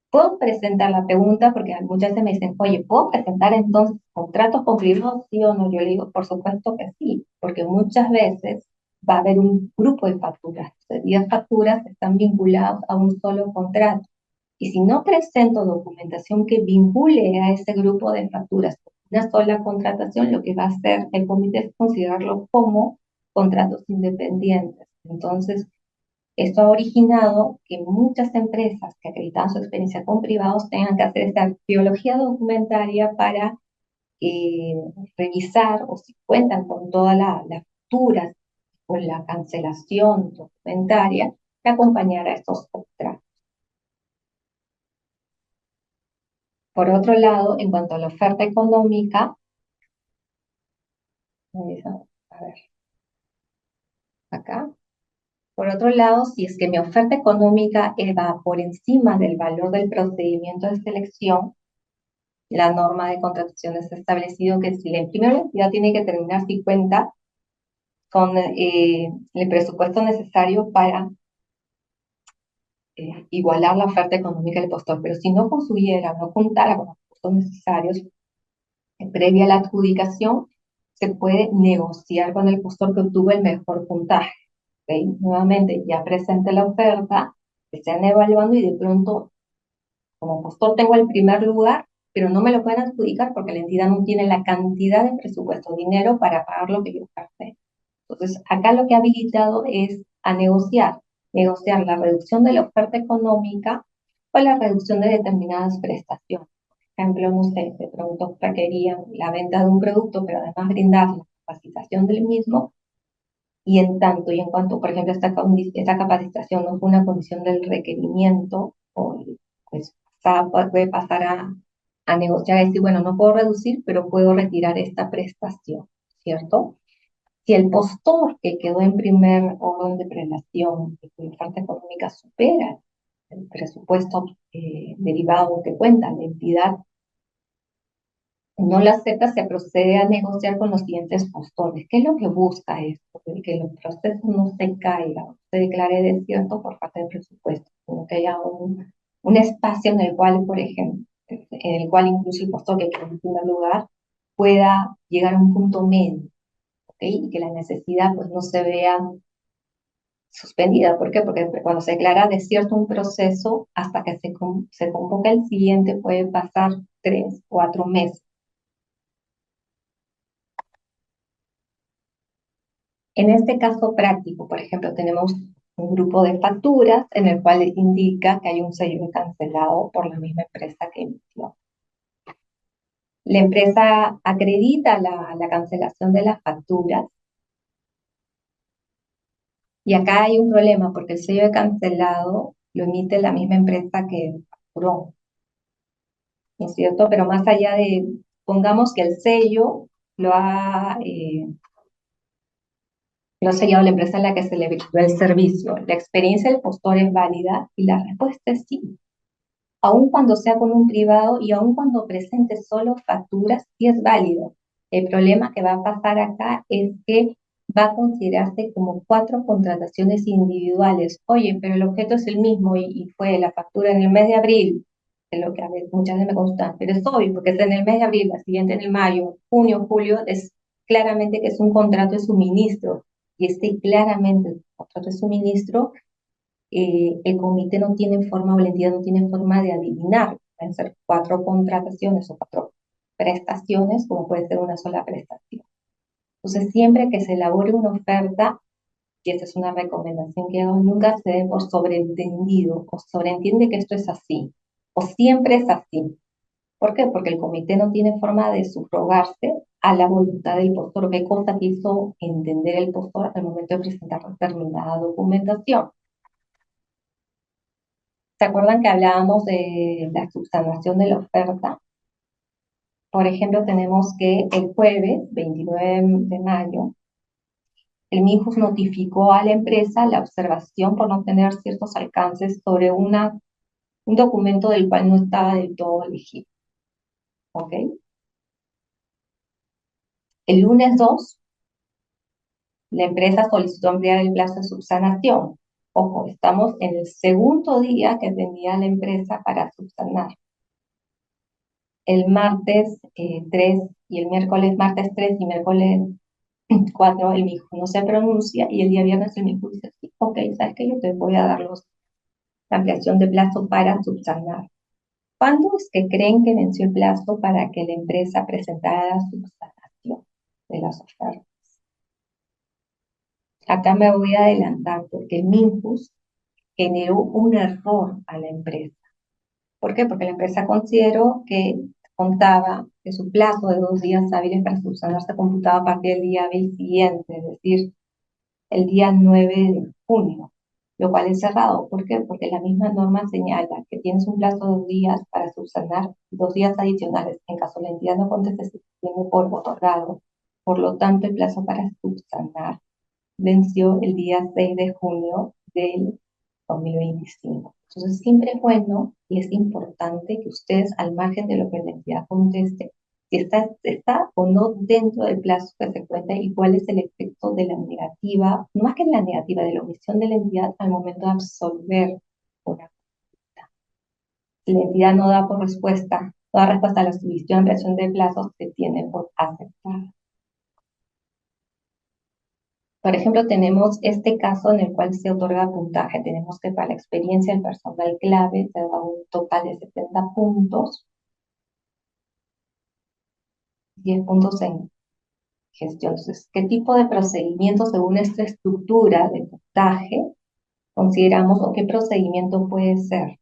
Speaker 2: puedo presentar la pregunta porque muchas veces me dicen, oye, ¿puedo presentar entonces contratos con privados, sí o no? Yo le digo, por supuesto que sí, porque muchas veces va a haber un grupo de facturas. 10 facturas están vinculadas a un solo contrato. Y si no presento documentación que vincule a ese grupo de facturas con una sola contratación, lo que va a hacer el comité es considerarlo como contratos independientes. Entonces, esto ha originado que muchas empresas que acreditan su experiencia con privados tengan que hacer esta arqueología documentaria para eh, revisar o si cuentan con todas las facturas o la cancelación documentaria que acompañara a estos contratos. Por otro lado, en cuanto a la oferta económica, a ver, acá. Por otro lado, si es que mi oferta económica va por encima del valor del procedimiento de selección, la norma de contratación está establecido que si la primera entidad tiene que terminar si cuenta con el presupuesto necesario para igualar la oferta económica del postor, pero si no consumiera, no contara con los recursos necesarios previa a la adjudicación, se puede negociar con el postor que obtuvo el mejor puntaje. ¿Okay? Nuevamente, ya presente la oferta, que estén evaluando y de pronto, como postor tengo el primer lugar, pero no me lo pueden adjudicar porque la entidad no tiene la cantidad de presupuesto, dinero para pagar lo que yo oferté. Entonces, acá lo que ha habilitado es a negociar la reducción de la oferta económica o la reducción de determinadas prestaciones. Por ejemplo, no sé, de pronto requerían la venta de un producto, pero además brindar la capacitación del mismo, y en tanto y en cuanto, por ejemplo, esta capacitación no fue una condición del requerimiento, o pues puede pasar a negociar y decir, bueno, no puedo reducir, pero puedo retirar esta prestación, ¿cierto? Si el postor que quedó en primer orden de prelación y cuya oferta económica supera el presupuesto derivado que cuenta la entidad, no la acepta, se procede a negociar con los siguientes postores. ¿Qué es lo que busca esto? Que el proceso no se caiga, no se declare desierto por falta de presupuesto, sino que haya un espacio en el cual, por ejemplo, en el cual incluso el postor que quedó en primer lugar pueda llegar a un punto medio, ¿ok? Y que la necesidad pues no se vea suspendida. ¿Por qué? Porque cuando se declara desierto un proceso, hasta que se convoca el siguiente puede pasar 3, 4 meses. En este caso práctico, por ejemplo, tenemos un grupo de facturas en el cual indica que hay un sello cancelado por la misma empresa que emitió. La empresa acredita la cancelación de las facturas y acá hay un problema porque el sello de cancelado lo emite la misma empresa que facturó, ¿no es cierto? Pero más allá de, pongamos que el sello lo ha sellado la empresa en la que se le brindó el servicio. ¿La experiencia del postor es válida? Y la respuesta es sí. Aun cuando sea con un privado y aun cuando presente solo facturas, sí es válido. El problema que va a pasar acá es que va a considerarse como 4 contrataciones individuales. Oye, pero el objeto es el mismo y fue la factura en el mes de abril, es lo que a veces, muchas veces me consta, pero es obvio, porque es en el mes de abril, la siguiente en el mayo, junio, julio, es claramente que es un contrato de suministro. Y este claramente el contrato de suministro el comité no tiene forma o la entidad no tiene forma de adivinar. Pueden ser 4 contrataciones o 4 prestaciones, como puede ser una sola prestación. Entonces, siempre que se elabore una oferta, y esta es una recomendación que hago, nunca se dé por sobreentendido o sobreentiende que esto es así, o siempre es así. ¿Por qué? Porque el comité no tiene forma de subrogarse a la voluntad del postor. ¿Qué cosa quiso entender el postor al momento de presentar determinada documentación? ¿Se acuerdan que hablábamos de la subsanación de la oferta? Por ejemplo, tenemos que el jueves 29 de mayo, el MINJUS notificó a la empresa la observación por no tener ciertos alcances sobre un documento del cual no estaba del todo legible. ¿Ok? El lunes 2, la empresa solicitó ampliar el plazo de subsanación. Ojo, estamos en el segundo día que tenía la empresa para subsanar. El martes 3 y el miércoles, martes 3 y miércoles 4, el MIJUS no se pronuncia y el día viernes el MIJUS dice, sí, ok, ¿sabes qué? Yo te voy a dar la ampliación de plazo para subsanar. ¿Cuándo es que creen que venció el plazo para que la empresa presentara la subsanación de las ofertas? Acá me voy a adelantar porque el MIJUS generó un error a la empresa. ¿Por qué? Porque la empresa consideró que contaba que su plazo de 2 días hábiles para subsanar se computaba a partir del día hábil siguiente, es decir, el día 9 de junio, lo cual es cerrado. ¿Por qué? Porque la misma norma señala que tienes un plazo de 2 días para subsanar, 2 días adicionales. En caso la entidad no conteste, se tiene por otorgado. Por lo tanto, el plazo para subsanar venció el día 6 de junio del 2025. Entonces, siempre es bueno y es importante que ustedes, al margen de lo que la entidad conteste, si está o no dentro del plazo que se cuenta y cuál es el efecto de la negativa, más que la negativa, de la omisión de la entidad al momento de absolver una. Si la entidad no da por respuesta, toda respuesta a la solicitud de ampliación de plazos se tiene por aceptar. Por ejemplo, tenemos este caso en el cual se otorga puntaje. Tenemos que para la experiencia del personal clave se da un total de 70 puntos, 10 puntos en gestión. Entonces, ¿qué tipo de procedimiento según esta estructura de puntaje consideramos o qué procedimiento puede ser?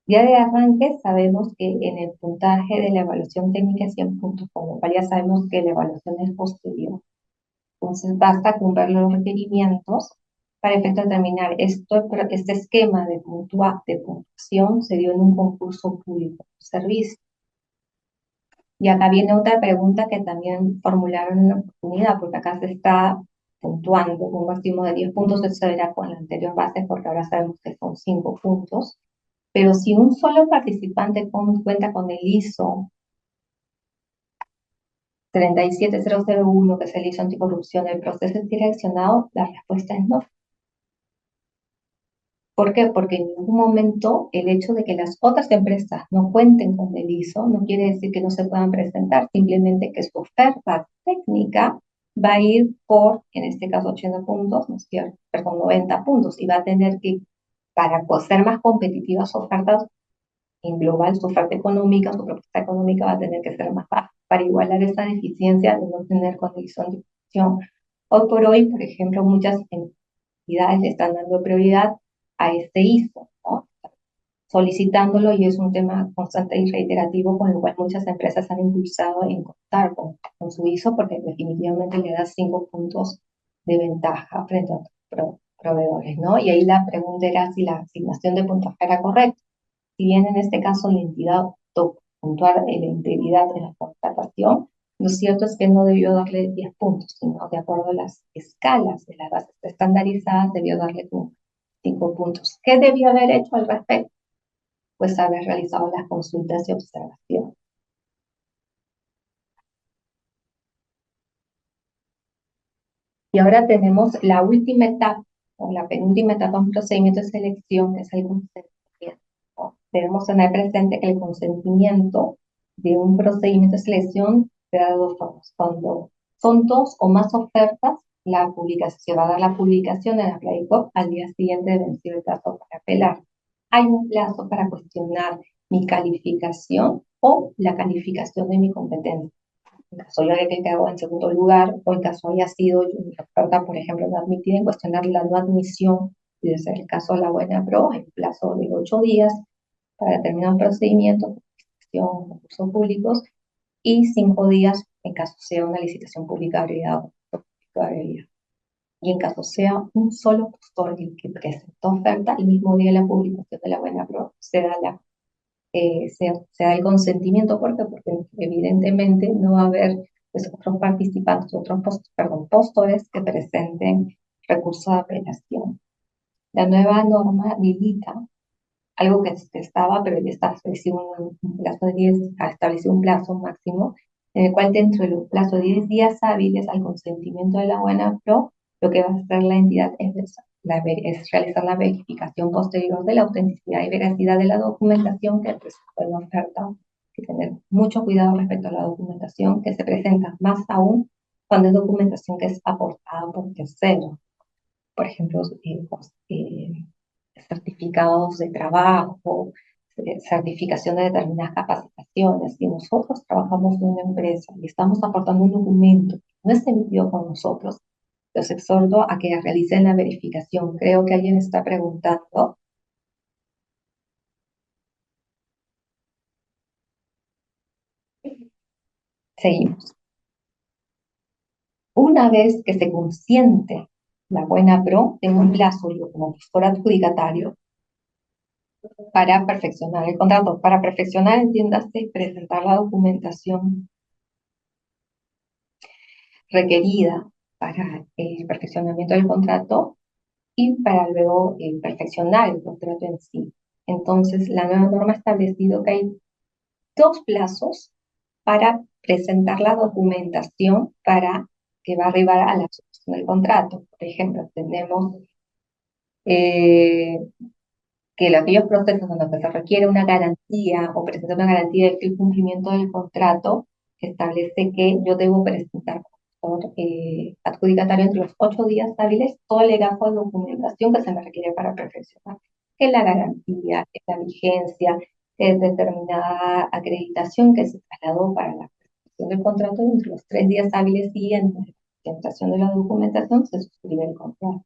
Speaker 2: Ya de arranque sabemos que en el puntaje de la evaluación técnica es 100 puntos, con lo cual ya sabemos que la evaluación es posterior. Entonces basta con ver los requerimientos para efecto de determinar esto, pero este esquema de puntuación se dio en un concurso público de servicio. Y acá viene otra pregunta que también formularon en la oportunidad, porque acá se está puntuando con un máximo de 10 puntos, eso era con la anterior base, porque ahora sabemos que son 5 puntos. Pero si un solo participante cuenta con el ISO 37001, que es el ISO anticorrupción, el proceso es direccionado, la respuesta es no. ¿Por qué? Porque en ningún momento el hecho de que las otras empresas no cuenten con el ISO no quiere decir que no se puedan presentar, simplemente que su oferta técnica va a ir por, en este caso, 80 puntos, ¿no es cierto? Perdón, 90 puntos, y va a tener que, para ser más competitiva su oferta en global, su oferta económica, su propuesta económica va a tener que ser más baja para igualar esa deficiencia de no tener con el ISO anticorrupción. Hoy por hoy, por ejemplo, muchas entidades le están dando prioridad a este ISO, ¿no? Solicitándolo, y es un tema constante y reiterativo con lo cual muchas empresas han impulsado en contar con su ISO porque definitivamente le da 5 puntos de ventaja frente a otros proveedores, ¿no? Y ahí la pregunta era si la asignación de puntaje era correcta. Si bien en este caso la entidad optó por puntuar en la integridad de la contratación, lo cierto es que no debió darle 10 puntos, sino de acuerdo a las escalas de las bases estandarizadas, debió darle 5 puntos. ¿Qué debió haber hecho al respecto? Pues haber realizado las consultas y observación. Y ahora tenemos la última etapa, o la penúltima etapa de un procedimiento de selección, que es el consentimiento. Debemos tener presente que el consentimiento de un procedimiento de selección se da de dos formas. Cuando son dos o más ofertas, la publicación, se va a dar la publicación en la Playcop al día siguiente de vencido el plazo para apelar. Hay un plazo para cuestionar mi calificación o la calificación de mi competencia. En caso yo haya quedado en segundo lugar o en caso haya sido mi oferta, por ejemplo, no admitida, en cuestionar la no admisión, y de ser el caso de la buena pro, en plazo de 8 días para determinar un procedimiento, licitación, concursos públicos, y 5 días en caso sea una licitación pública abreviada. Y en caso sea un solo postor el que presentó oferta, el mismo día de la publicación de la buena pro se da el consentimiento. ¿Por qué? Porque evidentemente no va a haber pues, otros participantes, postores que presenten recursos de apelación. La nueva norma habilita algo que estaba, pero ya está establecido un plazo de 10, ha establecido un plazo máximo, en el cual dentro del plazo de 10 días hábiles al consentimiento de la buena pro, lo que va a hacer la entidad es realizar la verificación posterior de la autenticidad y veracidad de la documentación que presentó en la oferta. Hay que tener mucho cuidado respecto a la documentación que se presenta, más aún cuando es documentación que es aportada por terceros. Por ejemplo, certificados de trabajo, certificación de determinadas capacitaciones. Si nosotros trabajamos en una empresa y estamos aportando un documento que no es emitido por nosotros, los exhorto a que realicen la verificación. Creo que alguien está preguntando. Seguimos. Una vez que se consiente la buena pro, tengo un plazo yo como gestor adjudicatario para perfeccionar el contrato. Para perfeccionar, entiéndase, presentar la documentación requerida para el perfeccionamiento del contrato y para luego perfeccionar el contrato en sí. Entonces, la nueva norma ha establecido que hay dos plazos para presentar la documentación para que va a arribar a la suscripción del contrato. Por ejemplo, tenemos eh, que aquellos procesos en los que se requiere una garantía o presentar una garantía de que el cumplimiento del contrato establece que yo debo presentar por adjudicatario entre los 8 días hábiles todo el legajo de documentación que se me requiere para perfeccionar. Que la garantía, que la vigencia, que es determinada acreditación que se trasladó para la presentación del contrato y entre los 3 días hábiles siguientes de la presentación de la documentación se suscribe el contrato.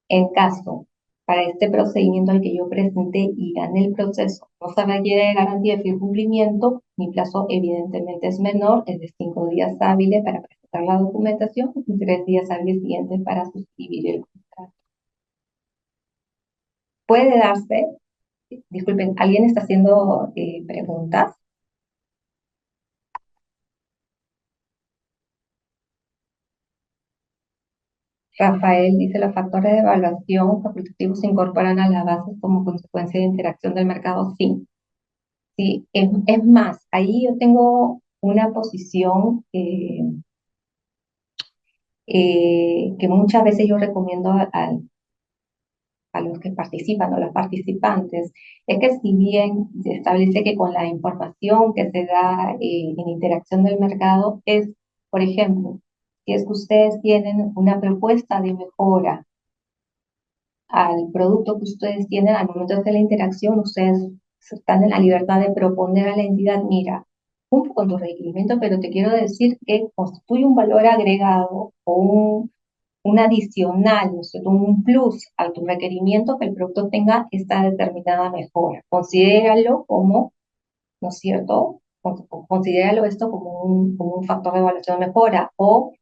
Speaker 2: En caso, para este procedimiento al que yo presenté y gané el proceso, no se requiere de garantía de fiel cumplimiento, mi plazo evidentemente es menor, es de 5 días hábiles para presentar la documentación y 3 días hábiles siguientes para suscribir el contrato. Puede darse, disculpen, ¿alguien está haciendo preguntas? Rafael dice, los factores de evaluación facultativos se incorporan a la base como consecuencia de interacción del mercado. Sí, sí, es más, ahí yo tengo una posición que muchas veces yo recomiendo a los que participan o los participantes, es que si bien se establece que con la información que se da en interacción del mercado es, por ejemplo, si es que ustedes tienen una propuesta de mejora al producto que ustedes tienen, al momento de hacer la interacción, ustedes están en la libertad de proponer a la entidad, mira, cumplo con tu requerimiento, pero te quiero decir que constituye un valor agregado o un adicional, ¿no es cierto? Un plus a tu requerimiento que el producto tenga esta determinada mejora. Considéralo como, ¿no es cierto? Considéralo esto como un factor de evaluación de mejora o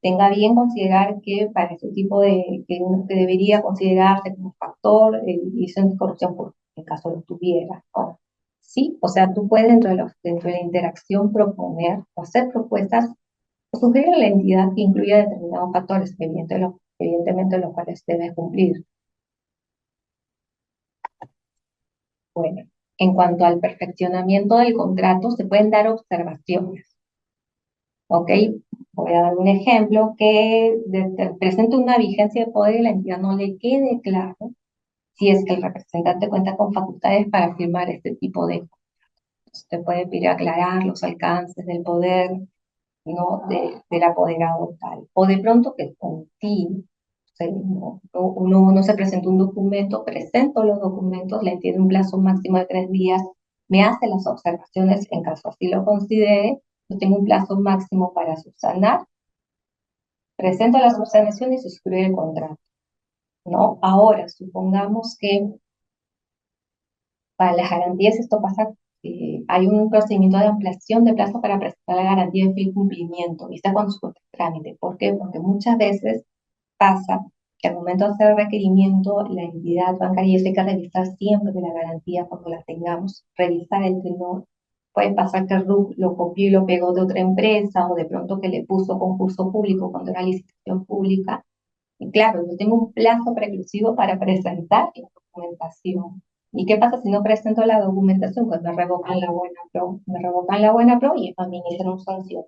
Speaker 2: tenga bien considerar que para ese tipo que debería considerarse como factor y de corrupción, por en caso lo tuviera, ¿no? Sí, o sea, tú puedes dentro de la interacción proponer o hacer propuestas o sugerir a la entidad que incluya determinados factores, evidentemente los cuales debe cumplir. Bueno, en cuanto al perfeccionamiento del contrato, se pueden dar observaciones. ¿Ok? Voy a dar un ejemplo que presente una vigencia de poder y la entidad no le quede claro si es que el representante cuenta con facultades para firmar este tipo de cosas. Usted puede pedir aclarar los alcances del poder, ¿no? Del apoderado tal. O de pronto que con ti, o sea, uno se presenta un documento, presento los documentos, le entiende un plazo máximo de 3 días, me hace las observaciones en caso así lo considere, yo tengo un plazo máximo para subsanar, presento las observaciones y suscribo el contrato, ¿no? Ahora, supongamos que para las garantías esto pasa, hay un procedimiento de ampliación de plazo para presentar la garantía de fiel cumplimiento, y está con su trámite. ¿Por qué? Porque muchas veces pasa que al momento de hacer el requerimiento, la entidad bancaria tiene que revisar siempre la garantía cuando la tengamos, revisar el tenor. Puede pasar que el RUC lo copió y lo pegó de otra empresa, o de pronto que le puso concurso público cuando era licitación pública. Y claro, yo tengo un plazo preclusivo para presentar la documentación. ¿Y qué pasa si no presento la documentación? Pues me revocan la buena pro, me revocan la buena pro y administran un sanción.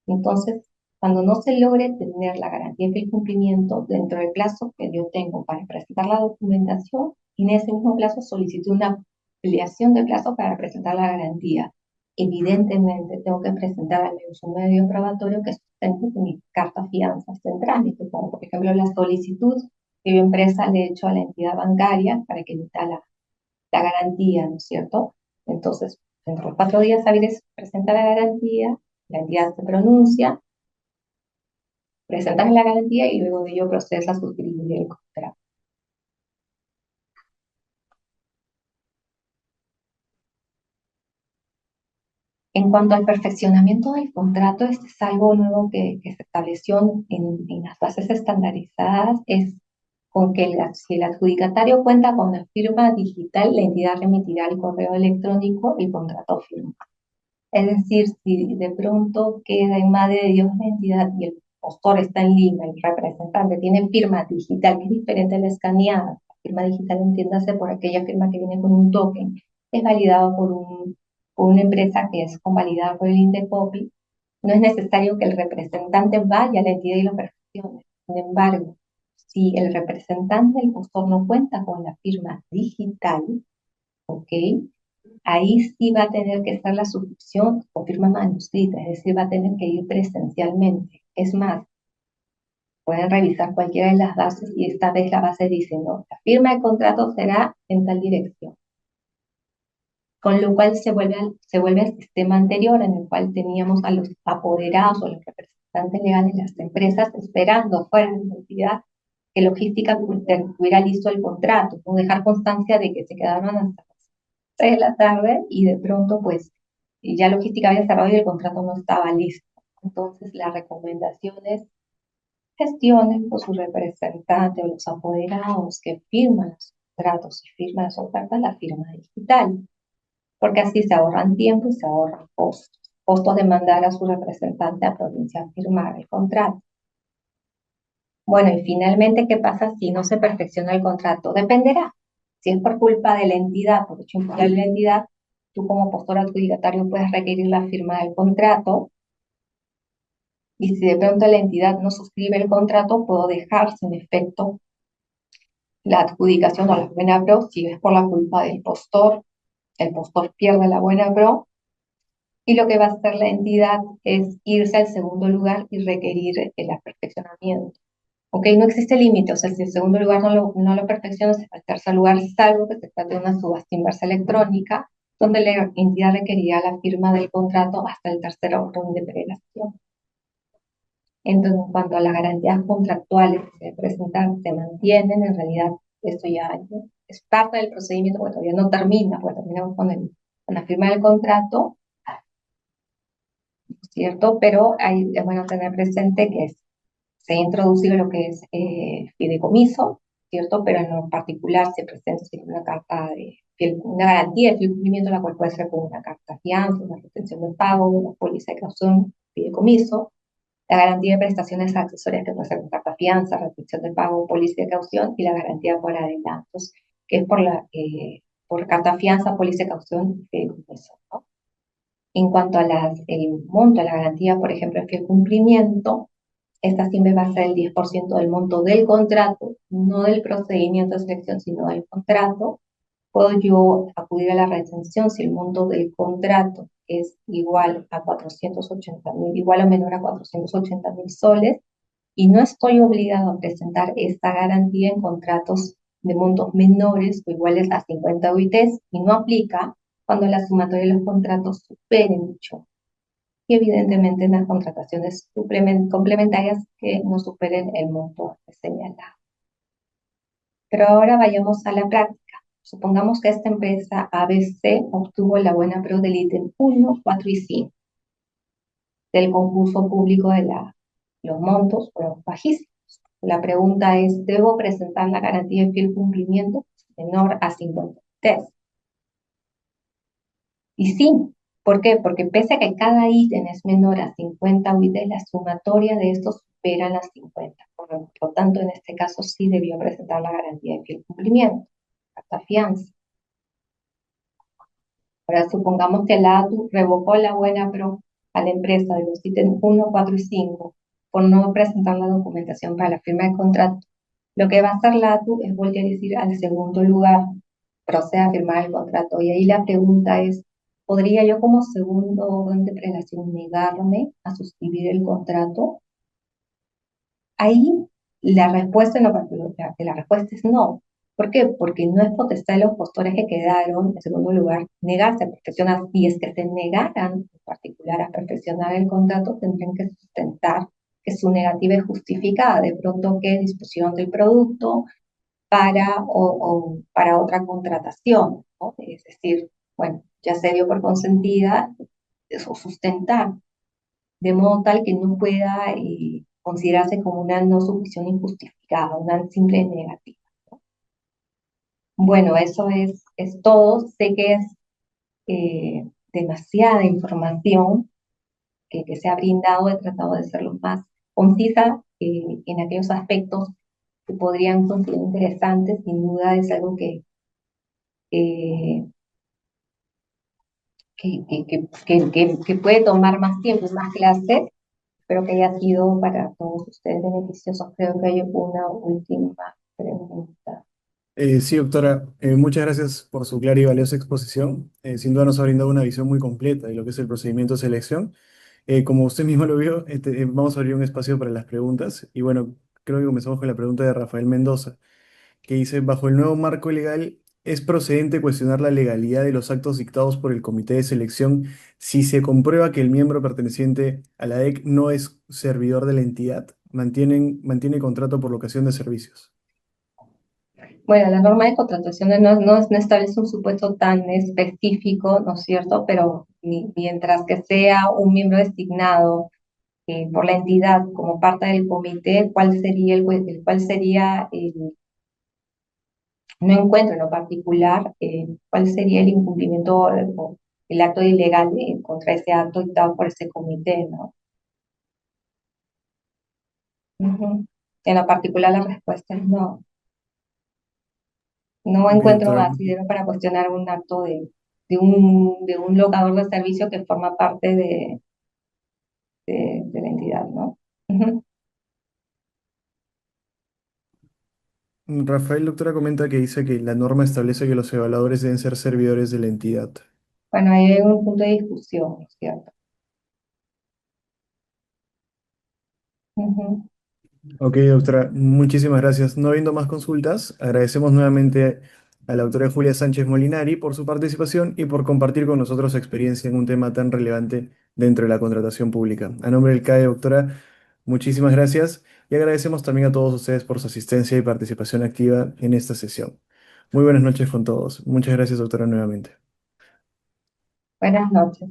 Speaker 2: Entonces, cuando no se logre tener la garantía del cumplimiento dentro del plazo que yo tengo para presentar la documentación, en ese mismo plazo solicito una ampliación de plazo para presentar la garantía. Evidentemente, tengo que presentar al menos un medio probatorio que sustente que mi carta fianza esté en trámite, como por ejemplo la solicitud que yo empresa le he hecho a la entidad bancaria para que emita la garantía, ¿no es cierto? Entonces, dentro de los 4 días hábiles presenta la garantía, la entidad se pronuncia, presentas la garantía y luego de ello procedes a suscribir el contrato. En cuanto al perfeccionamiento del contrato, este es algo nuevo que se estableció en las bases estandarizadas, es con que si el adjudicatario cuenta con la firma digital, la entidad remitirá al correo electrónico el contrato firmado. Es decir, si de pronto queda en madre de Dios la entidad y el postor está en Lima, el representante tiene firma digital, que es diferente a la escaneada. La firma digital, entiéndase por aquella firma que viene con un token, es validado por una empresa que es convalidada por el Indecopi. No es necesario que el representante vaya a la entidad y lo perfeccione. Sin embargo, si el representante del postor no cuenta con la firma digital, ¿ok? Ahí sí va a tener que estar la suscripción o firma manuscrita, es decir, va a tener que ir presencialmente. Es más, pueden revisar cualquiera de las bases y esta vez la base dice, no, la firma de contrato será en tal dirección. Con lo cual se vuelve al sistema anterior en el cual teníamos a los apoderados o los representantes legales de las empresas esperando fuera de la entidad que logística tuviera listo el contrato, o dejar constancia de que se quedaron hasta las 6 de la tarde y de pronto pues ya logística había cerrado y el contrato no estaba listo. Entonces la recomendación es gestionen por su representante o los apoderados que firman los contratos y firman las ofertas la firma digital, porque así se ahorran tiempo y se ahorran costos. Costos de mandar a su representante a provincia a firmar el contrato. Bueno, y finalmente, ¿qué pasa si no se perfecciona el contrato? Dependerá. Si es por culpa de la entidad, por hecho de la entidad, tú como postor adjudicatario puedes requerir la firma del contrato y si de pronto la entidad no suscribe el contrato, puedo dejar sin efecto la adjudicación o la buena pro si es por la culpa del postor. El postor pierde la buena pro y lo que va a hacer la entidad es irse al segundo lugar y requerir el perfeccionamiento. Ok, no existe límite, o sea, si el segundo lugar no lo perfecciona, se va al tercer lugar, salvo que se trate de una subasta inversa electrónica, donde la entidad requerirá la firma del contrato hasta el tercer orden de prelación. Entonces, en cuanto a las garantías contractuales que se presentan, se mantienen, en realidad esto ya es parte del procedimiento, porque todavía no termina, porque terminamos con la firma del contrato, ¿cierto? Pero es bueno tener presente que se ha introducido lo que es fideicomiso, ¿cierto? Pero en lo particular se presenta una carta una garantía de fiel cumplimiento, la cual puede ser como una carta de fianza, una retención de pago, una póliza de caución, fideicomiso, la garantía de prestaciones accesorias que puede ser una carta de fianza, retención de pago, póliza de caución y la garantía por adelantos, que es por carta fianza, póliza de caución y fideicomiso, ¿no? En cuanto a el monto de la garantía, por ejemplo, el fiel cumplimiento, esta siempre va a ser el 10% del monto del contrato, no del procedimiento de selección, sino del contrato. Puedo yo acudir a la retención si el monto del contrato es igual a 480.000, igual o menor a 480.000 soles, y no estoy obligado a presentar esta garantía en contratos de montos menores o iguales a 50 UITs, y no aplica cuando la sumatoria de los contratos superen dicho y evidentemente en las contrataciones complementarias que no superen el monto señalado. Pero ahora vayamos a la práctica. Supongamos que esta empresa ABC obtuvo la buena pro del ítem 1, 4 y 5 del concurso público de los montos fueron bajísimos. La pregunta es, ¿debo presentar la garantía de fiel cumplimiento menor a 50 test? Y sí, ¿por qué? Porque pese a que cada ítem es menor a 50 UITs, la sumatoria de estos supera las 50. Por lo tanto, en este caso sí debió presentar la garantía de fiel cumplimiento, carta fianza. Ahora supongamos que la ATU revocó la buena pro a la empresa de los ítems 1, 4 y 5 por no presentar la documentación para la firma del contrato. Lo que va a hacer la ATU es volver a decir al segundo lugar, proceda a firmar el contrato. Y ahí la pregunta es, ¿podría yo como segundo orden de prelación negarme a suscribir el contrato? Ahí la respuesta, la respuesta es no. ¿Por qué? Porque no es potestad de los postores que quedaron, en segundo lugar, negarse a perfeccionar. Si es que se negaran en particular a perfeccionar el contrato, tendrían que sustentar que su negativa es justificada, de pronto que disposición del producto para otra contratación, ¿no? Es decir, bueno, ya se dio por consentida eso sustentar de modo tal que no pueda considerarse como una no sumisión injustificada, una simple negativa. Bueno, eso es todo. Sé que es demasiada información que se ha brindado. He tratado de ser lo más concisa en aquellos aspectos que podrían considerar interesantes. Sin duda es algo eh, que puede tomar más tiempo, más clases. Espero que haya sido para todos ustedes beneficioso. Creo que hay una última pregunta.
Speaker 1: Sí, doctora, muchas gracias por su clara y valiosa exposición. Sin duda nos ha brindado una visión muy completa de lo que es el procedimiento de selección. Como usted mismo lo vio, vamos a abrir un espacio para las preguntas. Y bueno, creo que comenzamos con la pregunta de Rafael Mendoza, que dice, bajo el nuevo marco legal, ¿es procedente cuestionar la legalidad de los actos dictados por el comité de selección si se comprueba que el miembro perteneciente a la DEC no es servidor de la entidad? Mantiene contrato por locación de servicios.
Speaker 2: Bueno, la norma de contratación no establece un supuesto tan específico, ¿no es cierto? Pero mientras que sea un miembro designado por la entidad como parte del comité, ¿cuál sería no encuentro en lo particular cuál sería el incumplimiento o el acto ilegal contra ese acto dictado por ese comité, ¿no? Ujú. En lo particular la respuesta es no. No
Speaker 1: Ok,
Speaker 2: encuentro
Speaker 1: doctora.
Speaker 2: asidero para cuestionar un acto de un locador de servicio que forma parte de la entidad, ¿no? Ujú.
Speaker 1: Rafael, doctora, comenta que dice que la norma establece que los evaluadores deben ser servidores de la entidad.
Speaker 2: Bueno, ahí hay un punto de discusión, ¿no es cierto? Ujú.
Speaker 1: Ok, doctora, muchísimas gracias. No habiendo más consultas, agradecemos nuevamente a la doctora Julia Sánchez Molinari por su participación y por compartir con nosotros su experiencia en un tema tan relevante dentro de la contratación pública. A nombre del CAE, doctora, muchísimas gracias y agradecemos también a todos ustedes por su asistencia y participación activa en esta sesión. Muy buenas noches con todos. Muchas gracias, doctora, nuevamente.
Speaker 2: Buenas noches.